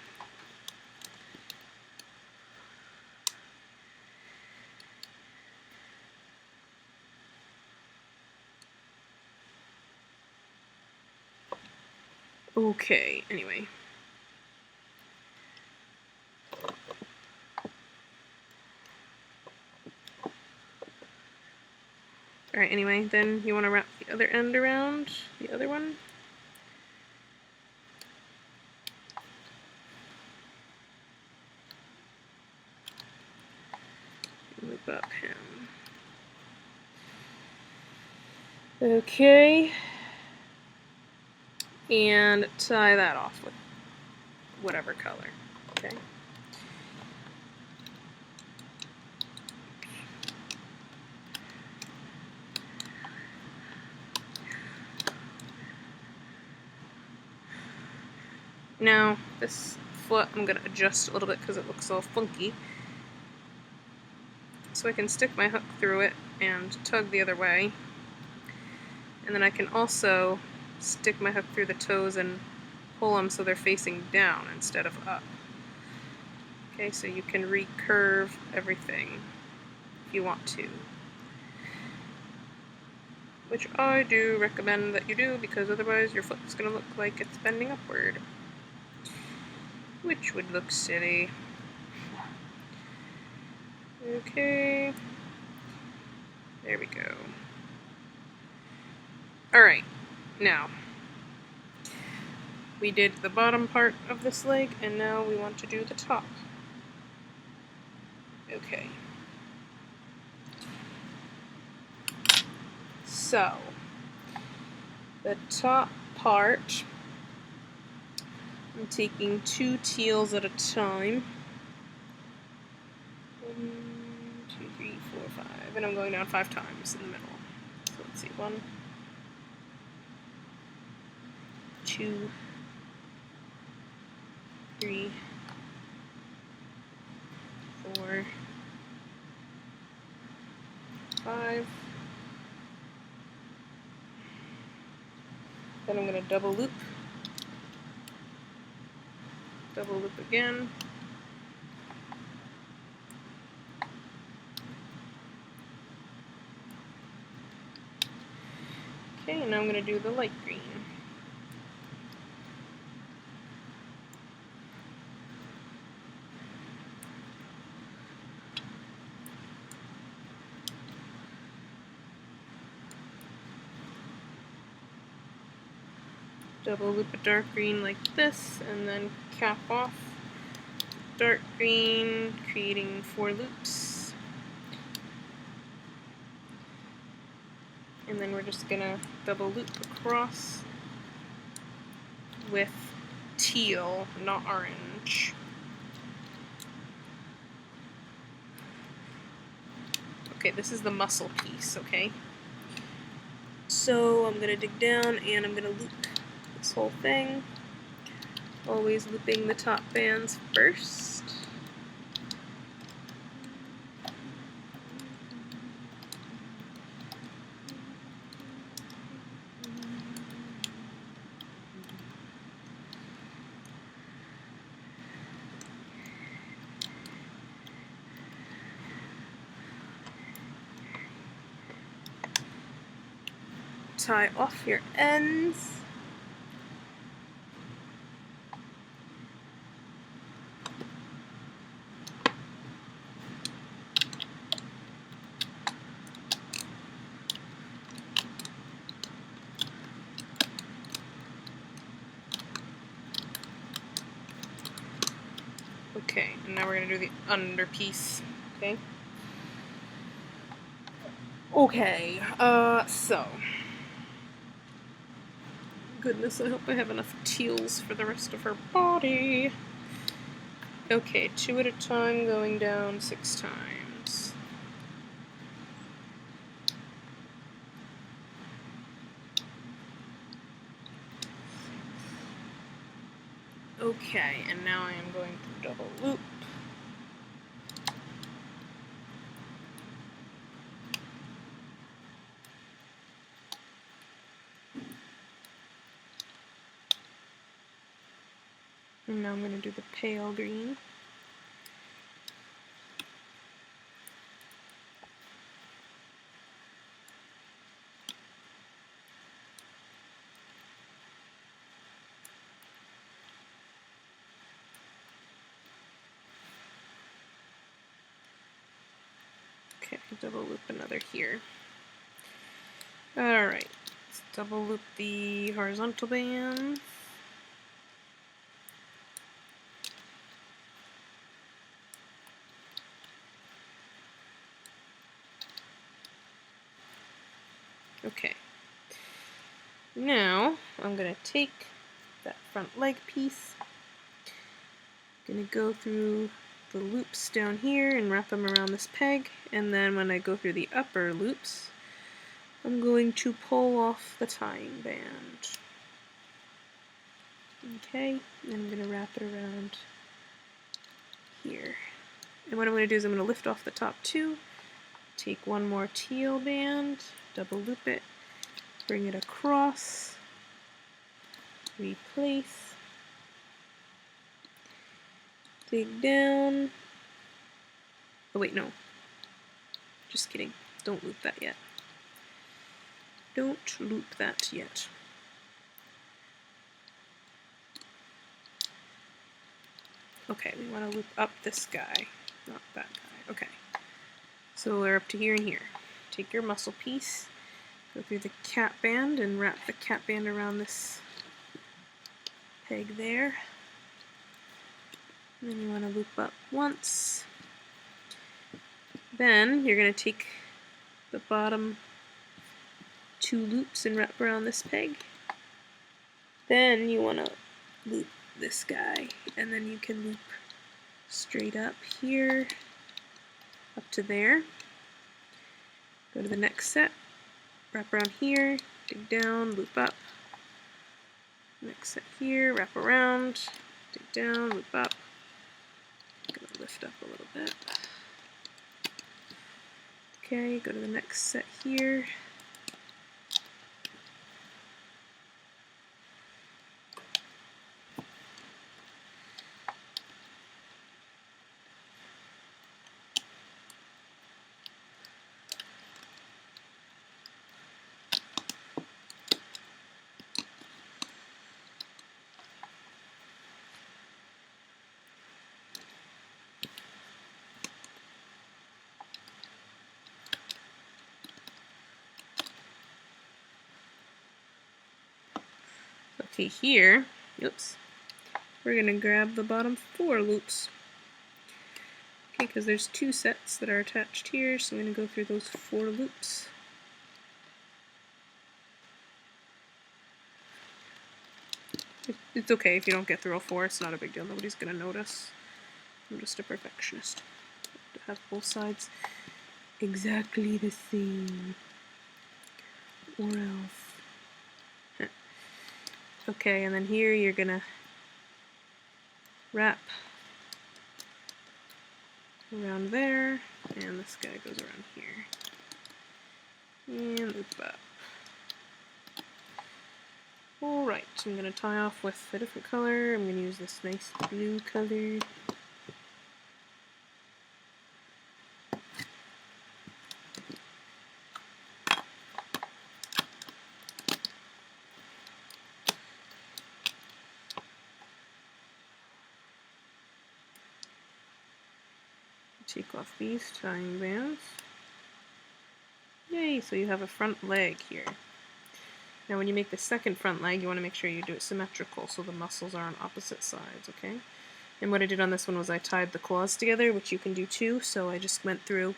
Okay, anyway. Alright, anyway, then you want to wrap the other end around the other one. Loop up him. Okay. And tie that off with whatever color. Okay. Now, this foot I'm going to adjust a little bit because it looks all funky. So I can stick my hook through it and tug the other way. And then I can also stick my hook through the toes and pull them so they're facing down instead of up. Okay, so you can recurve everything if you want to. Which I do recommend that you do, because otherwise your foot's going to look like it's bending upward. Which would look silly. Okay. There we go. Alright, now we did the bottom part of this leg, and now we want to do the top. Okay. So, the top part, I'm taking 2 teals at a time. 1, 2, 3, 5, and I'm going down 5 times in the middle. So let's see, 1, 2, 3, 4, 5. Then I'm going to double loop again. Okay, and now I'm going to do the light green. Double loop a dark green like this, and then cap off dark green, creating 4 loops. And then we're just gonna double loop across with teal, not orange. Okay, this is the muscle piece, okay? So I'm gonna dig down and I'm gonna loop this whole thing. Always looping the top bands first. Tie off your ends. Okay, and now we're going to do the under piece, okay? Okay, so. Goodness, I hope I have enough teals for the rest of her body. Okay, 2 at a time, going down 6 times. Okay, and now I am going to double loop. And now I'm going to do the pale green. Okay, double loop another here. Alright, let's double loop the horizontal band. Okay, now I'm going to take that front leg piece, going to go through the loops down here and wrap them around this peg, and then when I go through the upper loops, I'm going to pull off the tying band. Okay, and I'm going to wrap it around here. And what I'm going to do is I'm going to lift off the top 2, take one more teal band, double loop it, bring it across, replace, dig down. Oh wait, no. Just kidding. Don't loop that yet. Don't loop that yet. Okay, we want to loop up this guy, not that guy. Okay. So we're up to here and here. Take your muscle piece, go through the cap band and wrap the cap band around this peg there. And then you want to loop up once. Then you're going to take the bottom 2 loops and wrap around this peg. Then you want to loop this guy, and then you can loop straight up here, up to there. Go to the next set, wrap around here, dig down, loop up. Next set here, wrap around, dig down, loop up. I'm gonna lift up a little bit. Okay, go to the next set here. Okay, here, oops, we're gonna grab the bottom 4 loops. Okay, because there's 2 sets that are attached here, so I'm gonna go through those 4 loops. It's okay if you don't get through all 4, it's not a big deal, nobody's gonna notice. I'm just a perfectionist. To have both sides exactly the same, or else. Okay, and then here you're gonna wrap around there, and this guy goes around here. And loop up. Alright, I'm gonna tie off with a different color. I'm gonna use this nice blue color. Take off these tying bands. Yay, so you have a front leg here. Now when you make the second front leg, you want to make sure you do it symmetrical so the muscles are on opposite sides, okay? And what I did on this one was I tied the claws together, which you can do too, so I just went through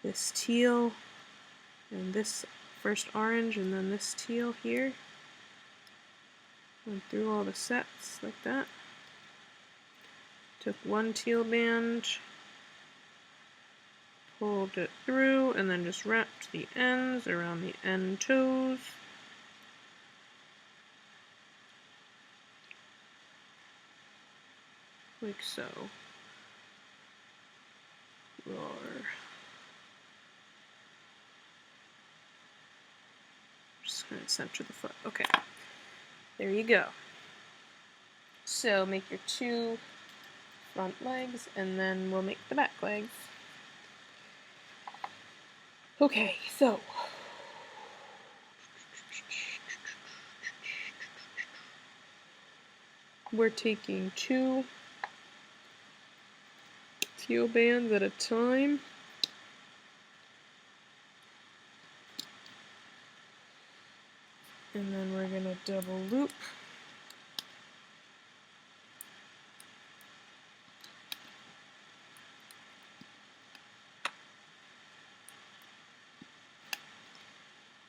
this teal and this first orange and then this teal here. Went through all the sets like that. Took one teal band, pulled it through, and then just wrapped the ends around the end toes. Like so. Roar. Just going to center the foot. Okay. There you go. So make your 2 front legs, and then we'll make the back legs. Okay, so we're taking 2 teal bands at a time. And then we're gonna double loop.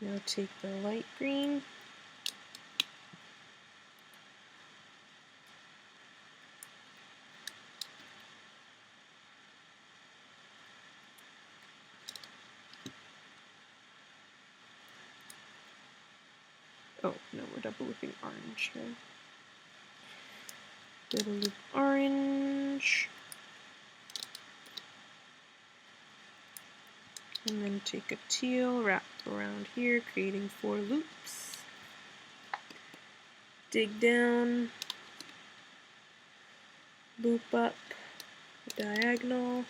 Now take the light green. Oh, no, we're double looping orange here. Double loop orange. And then take a teal, wrap around here, creating 4 loops. Dig down, loop up the diagonal.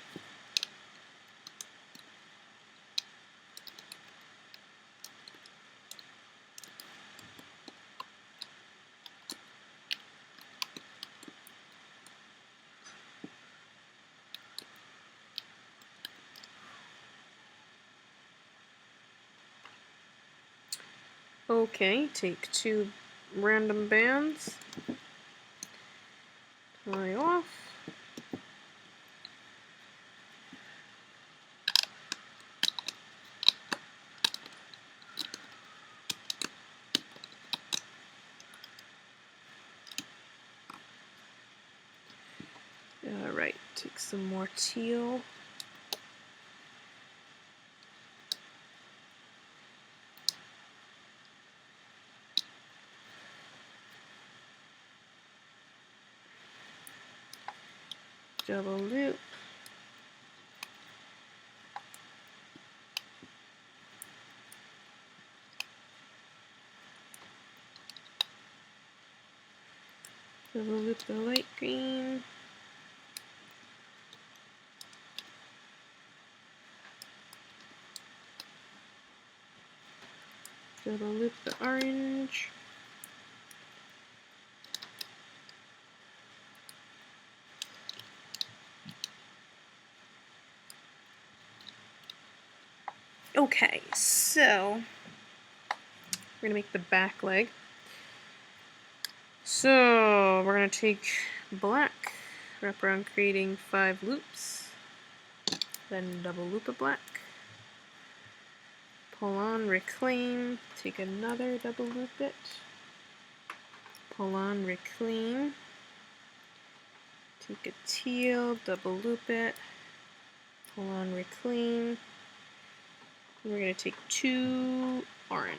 Okay, take 2 random bands, tie off, alright, take some more teal, double loop, double loop the light green, double loop the orange, okay, so we're gonna make the back leg. So we're gonna take black, wrap around creating 5 loops, then double loop a black, pull on, reclaim, take another double loop it, pull on, reclaim, take a teal, double loop it, pull on, reclaim, and we're gonna take 2 orange.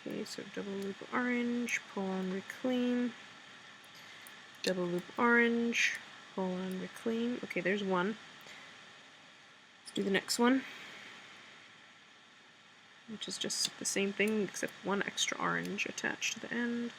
Okay, so double loop orange, pull on, reclaim, double loop orange, pull on, reclaim. Okay, there's one. Let's do the next one, which is just the same thing except one extra orange attached to the end.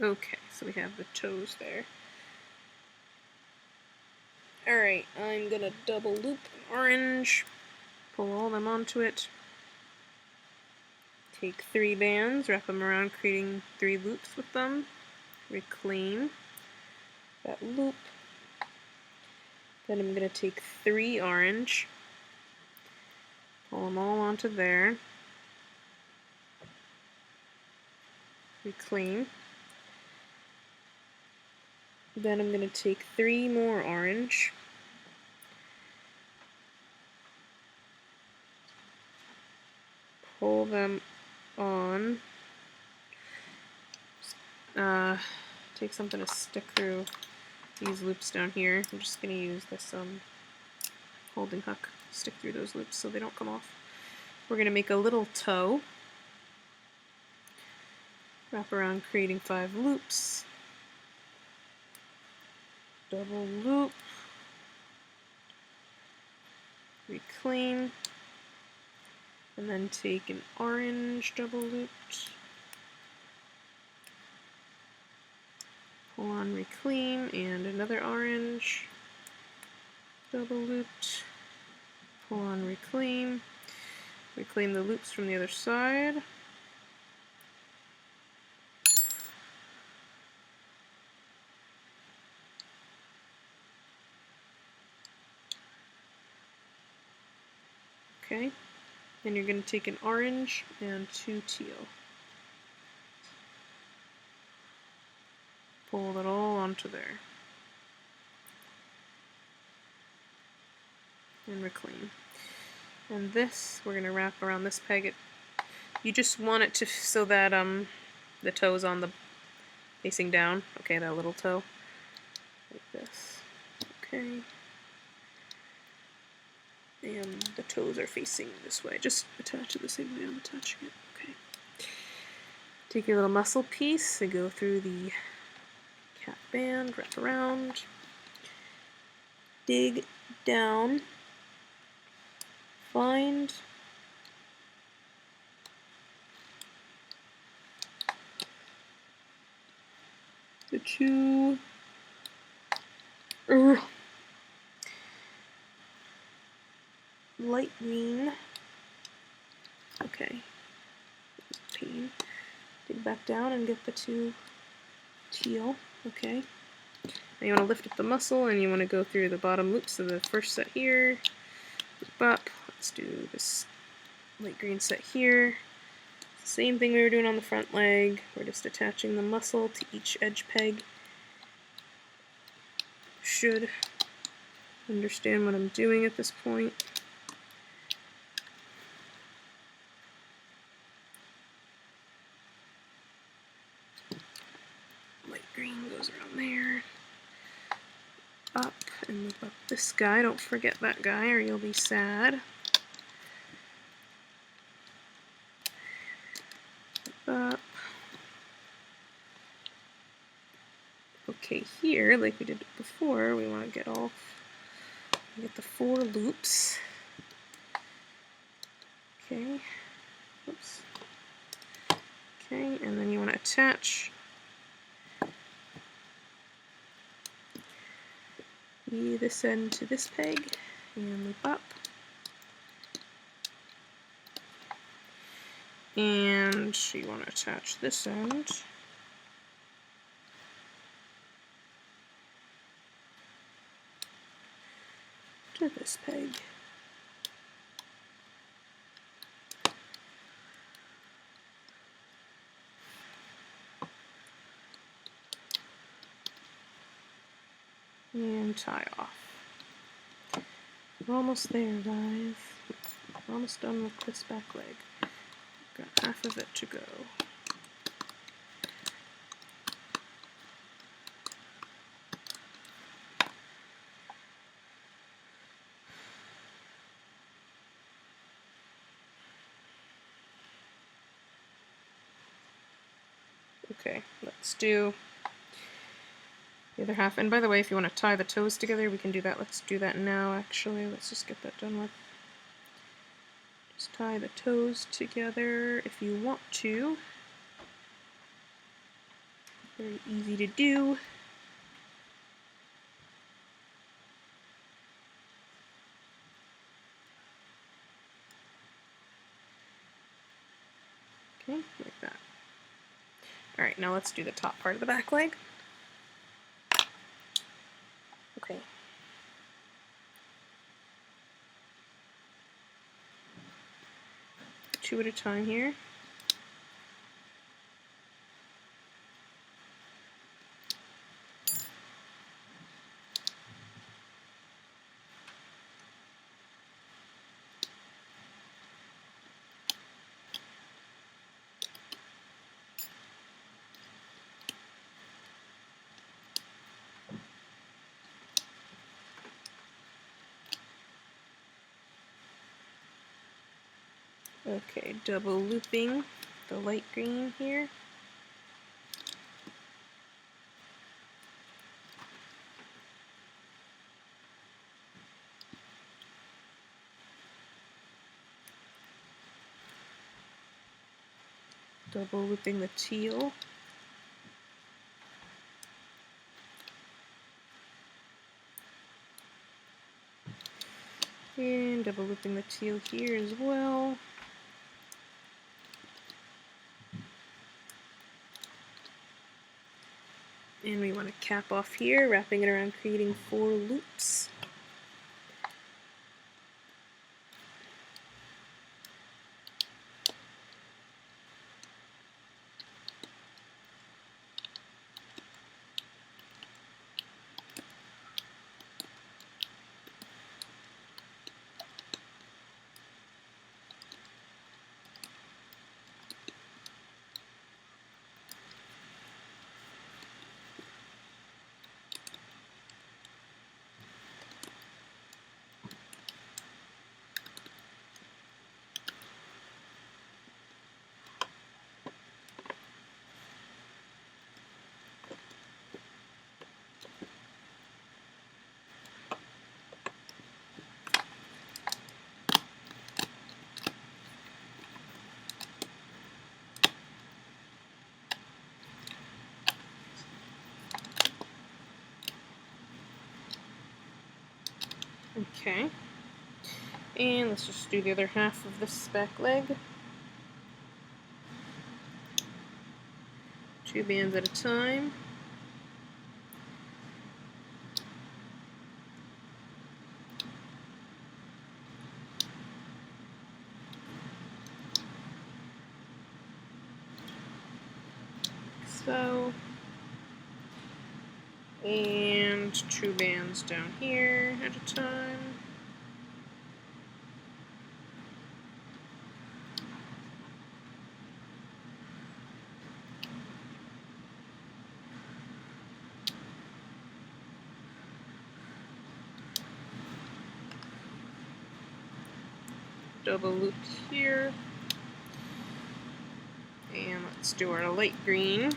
Okay, so we have the toes there. Alright, I'm gonna double loop an orange, pull all them onto it, take 3 bands, wrap them around creating 3 loops with them, reclaim that loop, then I'm gonna take 3 orange, pull them all onto there, reclaim, then I'm going to take 3 more orange, pull them on, take something to stick through these loops down here. I'm just going to use this holding hook to stick through those loops so they don't come off. We're going to make a little toe, wrap around creating 5 loops, double loop, reclaim, and then take an orange double looped, pull on, reclaim, and another orange double looped, pull on, reclaim, reclaim the loops from the other side, okay, then you're going to take an orange and 2 teal. Pull it all onto there. And reclaim. And this, we're going to wrap around this peg. You just want it to, so that the toe is on the, facing down. Okay, that little toe. Like this. Okay. And the toes are facing this way. Just attach it the same way I'm attaching it. Okay. Take your little muscle piece and go through the cap band, wrap around, dig down find the two light green. Okay, pain. Dig back down and get the two teal. Okay. Now you want to lift up the muscle and you want to go through the bottom loops of the first set here. Loop up. Let's do this light green set here. Same thing we were doing on the front leg. We're just attaching the muscle to each edge peg. Should understand what I'm doing at this point. Light green goes around there. Up and loop up this guy. Don't forget that guy or you'll be sad. Up. Okay, here, like we did before, we want to get the 4 loops. Okay. Oops. Okay, and then you want to attach this end to this peg and loop up. And you want to attach this end to this peg. And tie off. We're almost there, guys. We're almost done with this back leg. Got half of it to go. Okay, let's do the other half. And by the way, if you want to tie the toes together, we can do that. Let's do that now, actually. Let's just get that done with. Just tie the toes together if you want to. Very easy to do. Okay, like that. Alright, now let's do the top part of the back leg. Okay. Two at a time here. Okay, double looping the light green here. Double looping the teal. And double looping the teal here as well. And we want to cap off here, wrapping it around, creating 4 loops. Okay. And let's just do the other half of this back leg. 2 bands at a time. So, and 2 bands down here at a time. Double loop here. And let's do our light green.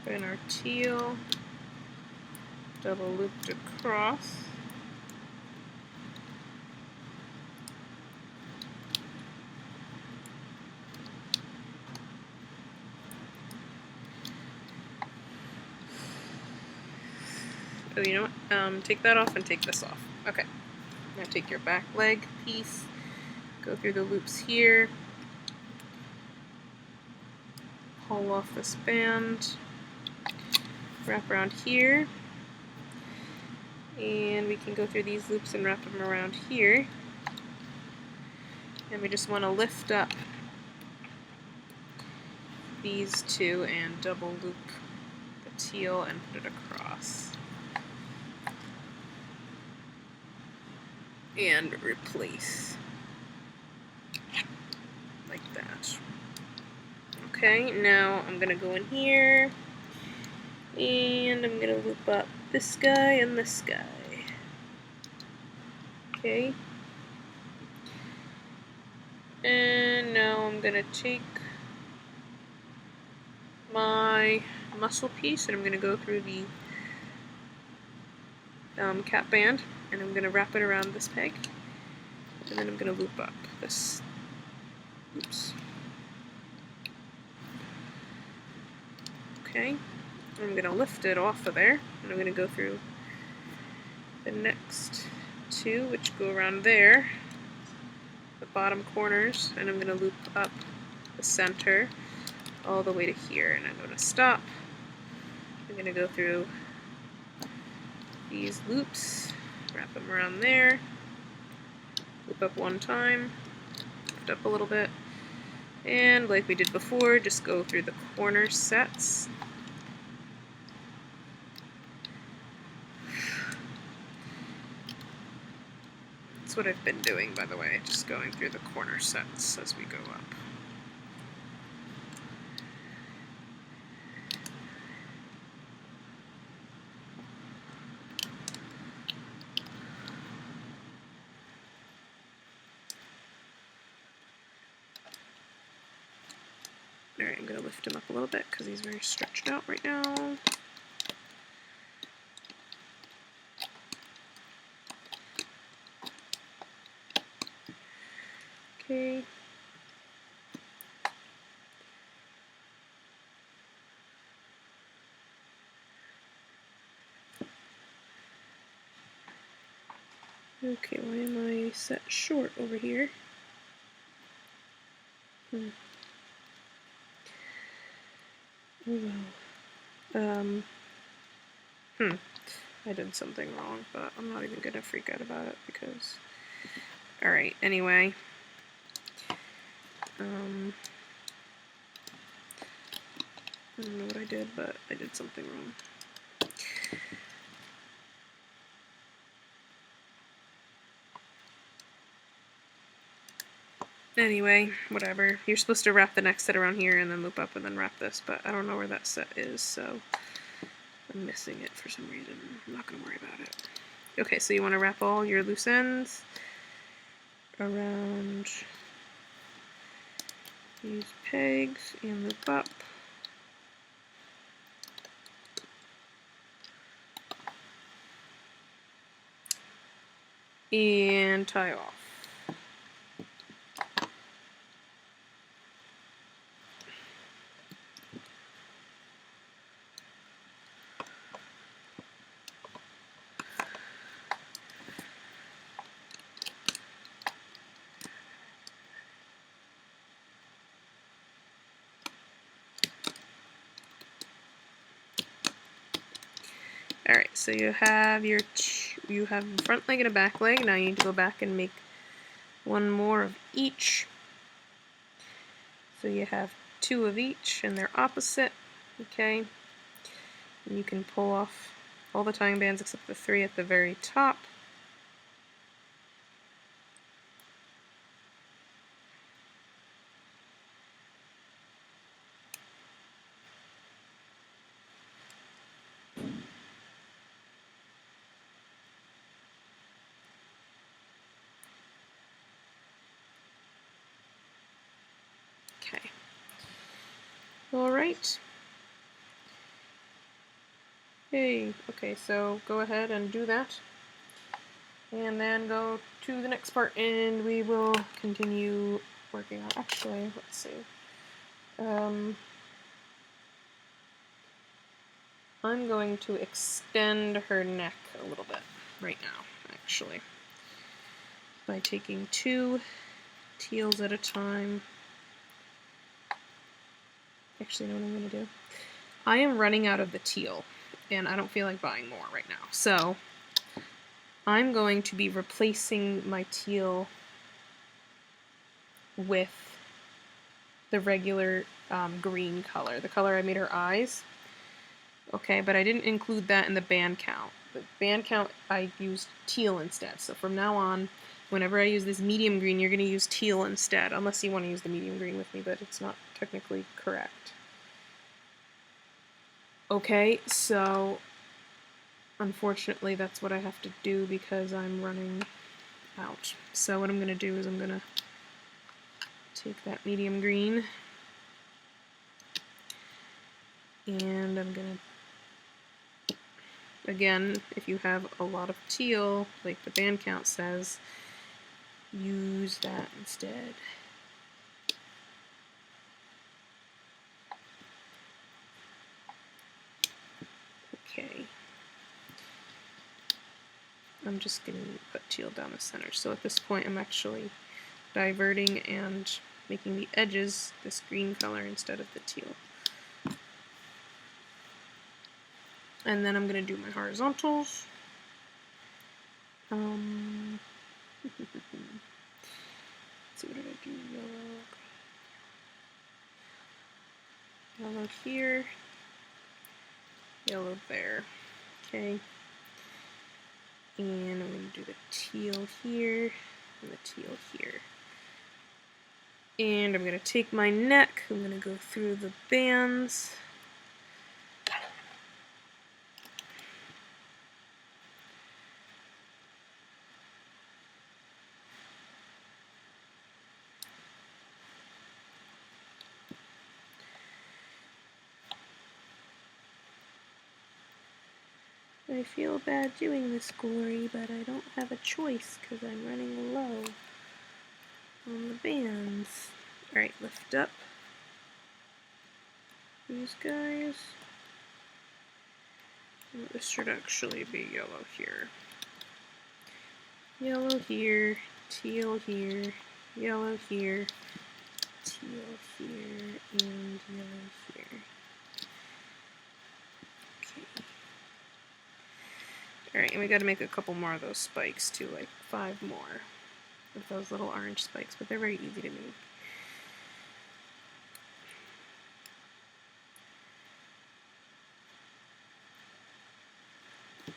And our teal, double looped across. Oh, you know what? Take that off and take this off. Okay. Now take your back leg piece, go through the loops here, pull off this band, wrap around here, and we can go through these loops and wrap them around here. And we just want to lift up these two and double loop the teal and put it across. And replace. Like that. Okay, now I'm going to go in here and I'm going to loop up this guy and this guy. Okay. And now I'm going to take my muscle piece and I'm going to go through the cap band and I'm going to wrap it around this peg and then I'm going to loop up this. Oops. Okay. I'm going to lift it off of there and I'm going to go through the next two which go around there, the bottom corners, and I'm going to loop up the center all the way to here and I'm going to stop. I'm going to go through these loops, wrap them around there, loop up one time, lift up a little bit, and like we did before, just go through the corner sets. That's what I've been doing, by the way, just going through the corner sets as we go up. Alright, I'm going to lift him up a little bit because he's very stretched out right now. Okay. Okay, why am I set short over here? Oh well. I did something wrong, but I'm not even gonna freak out about it because... Alright, anyway. I don't know what I did, but I did something wrong. Anyway, whatever. You're supposed to wrap the next set around here and then loop up and then wrap this, but I don't know where that set is, so I'm missing it for some reason. I'm not going to worry about it. Okay, so you want to wrap all your loose ends around these pegs and loop up. and tie off. Alright, so you have your front leg and a back leg. Now you need to go back and make one more of each. So you have 2 of each and they're opposite. Okay. And you can pull off all the tying bands except the 3 at the very top. Okay. Alright. Hey, okay, so go ahead and do that. And then go to the next part and we will continue working on, actually, let's see. I'm going to extend her neck a little bit right now, actually, by taking 2 teals at a time. Actually, you know what I'm going to do? I am running out of the teal, and I don't feel like buying more right now. So, I'm going to be replacing my teal with the regular green color, the color I made her eyes. Okay, but I didn't include that in the band count. The band count, I used teal instead. So from now on, whenever I use this medium green, you're going to use teal instead, unless you want to use the medium green with me, but it's not technically correct. Okay, so unfortunately that's what I have to do because I'm running out. So what I'm going to do is I'm going to take that medium green and I'm going to, again, if you have a lot of teal, like the band count says, use that instead. Okay. I'm just going to put teal down the center. So at this point I'm actually diverting and making the edges this green color instead of the teal. And then I'm going to do my horizontals. Let's see, what did I do? Yellow. Yellow here. Yellow there. Okay. And I'm going to do the teal here and the teal here. And I'm going to take my neck, I'm going to go through the bands. I feel bad doing this, Glory, but I don't have a choice because I'm running low on the bands. Alright, lift up these guys. This should actually be yellow here. Yellow here, teal here, yellow here, teal here, and yellow here. Okay. Alright, and we gotta make a couple more of those spikes too, like 5 more of those little orange spikes, but they're very easy to make.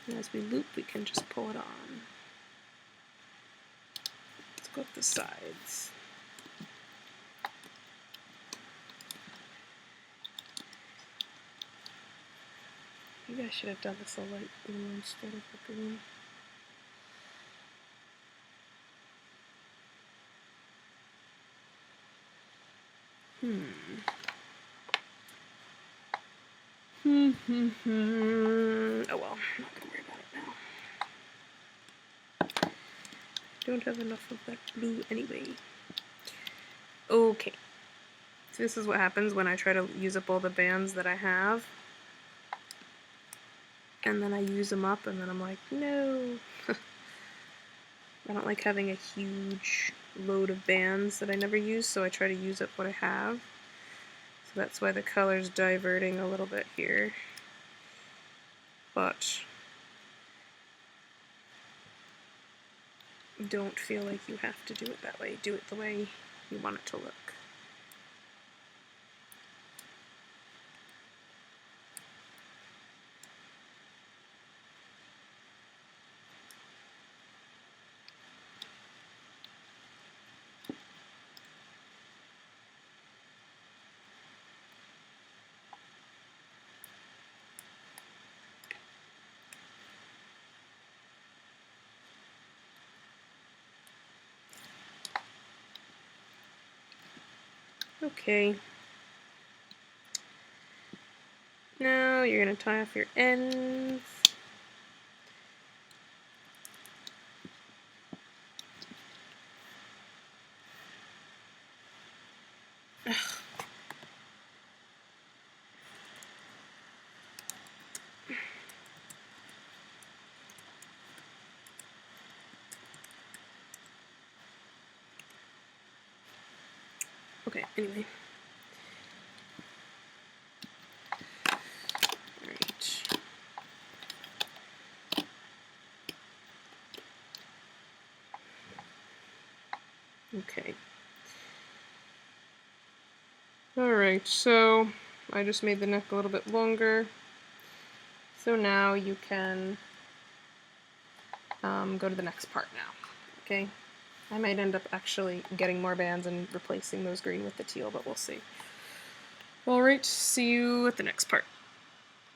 And as we loop, we can just pull it on. Let's go up the sides. Maybe I should have done this a light blue instead of the green. Oh well, I'm not gonna worry about it now. Don't have enough of that blue anyway. Okay. So this is what happens when I try to use up all the bands that I have. And then I use them up and then I'm like, no. I don't like having a huge load of bands that I never use, so I try to use up what I have. So that's why the color's diverting a little bit here. But don't feel like you have to do it that way. Do it the way you want it to look. Okay. Now you're going to tie off your ends. Ugh. Okay, anyway. Alright. Okay. Alright, so I just made the neck a little bit longer. So now you can go to the next part now. Okay? I might end up actually getting more bands and replacing those green with the teal, but we'll see. Alright, see you at the next part.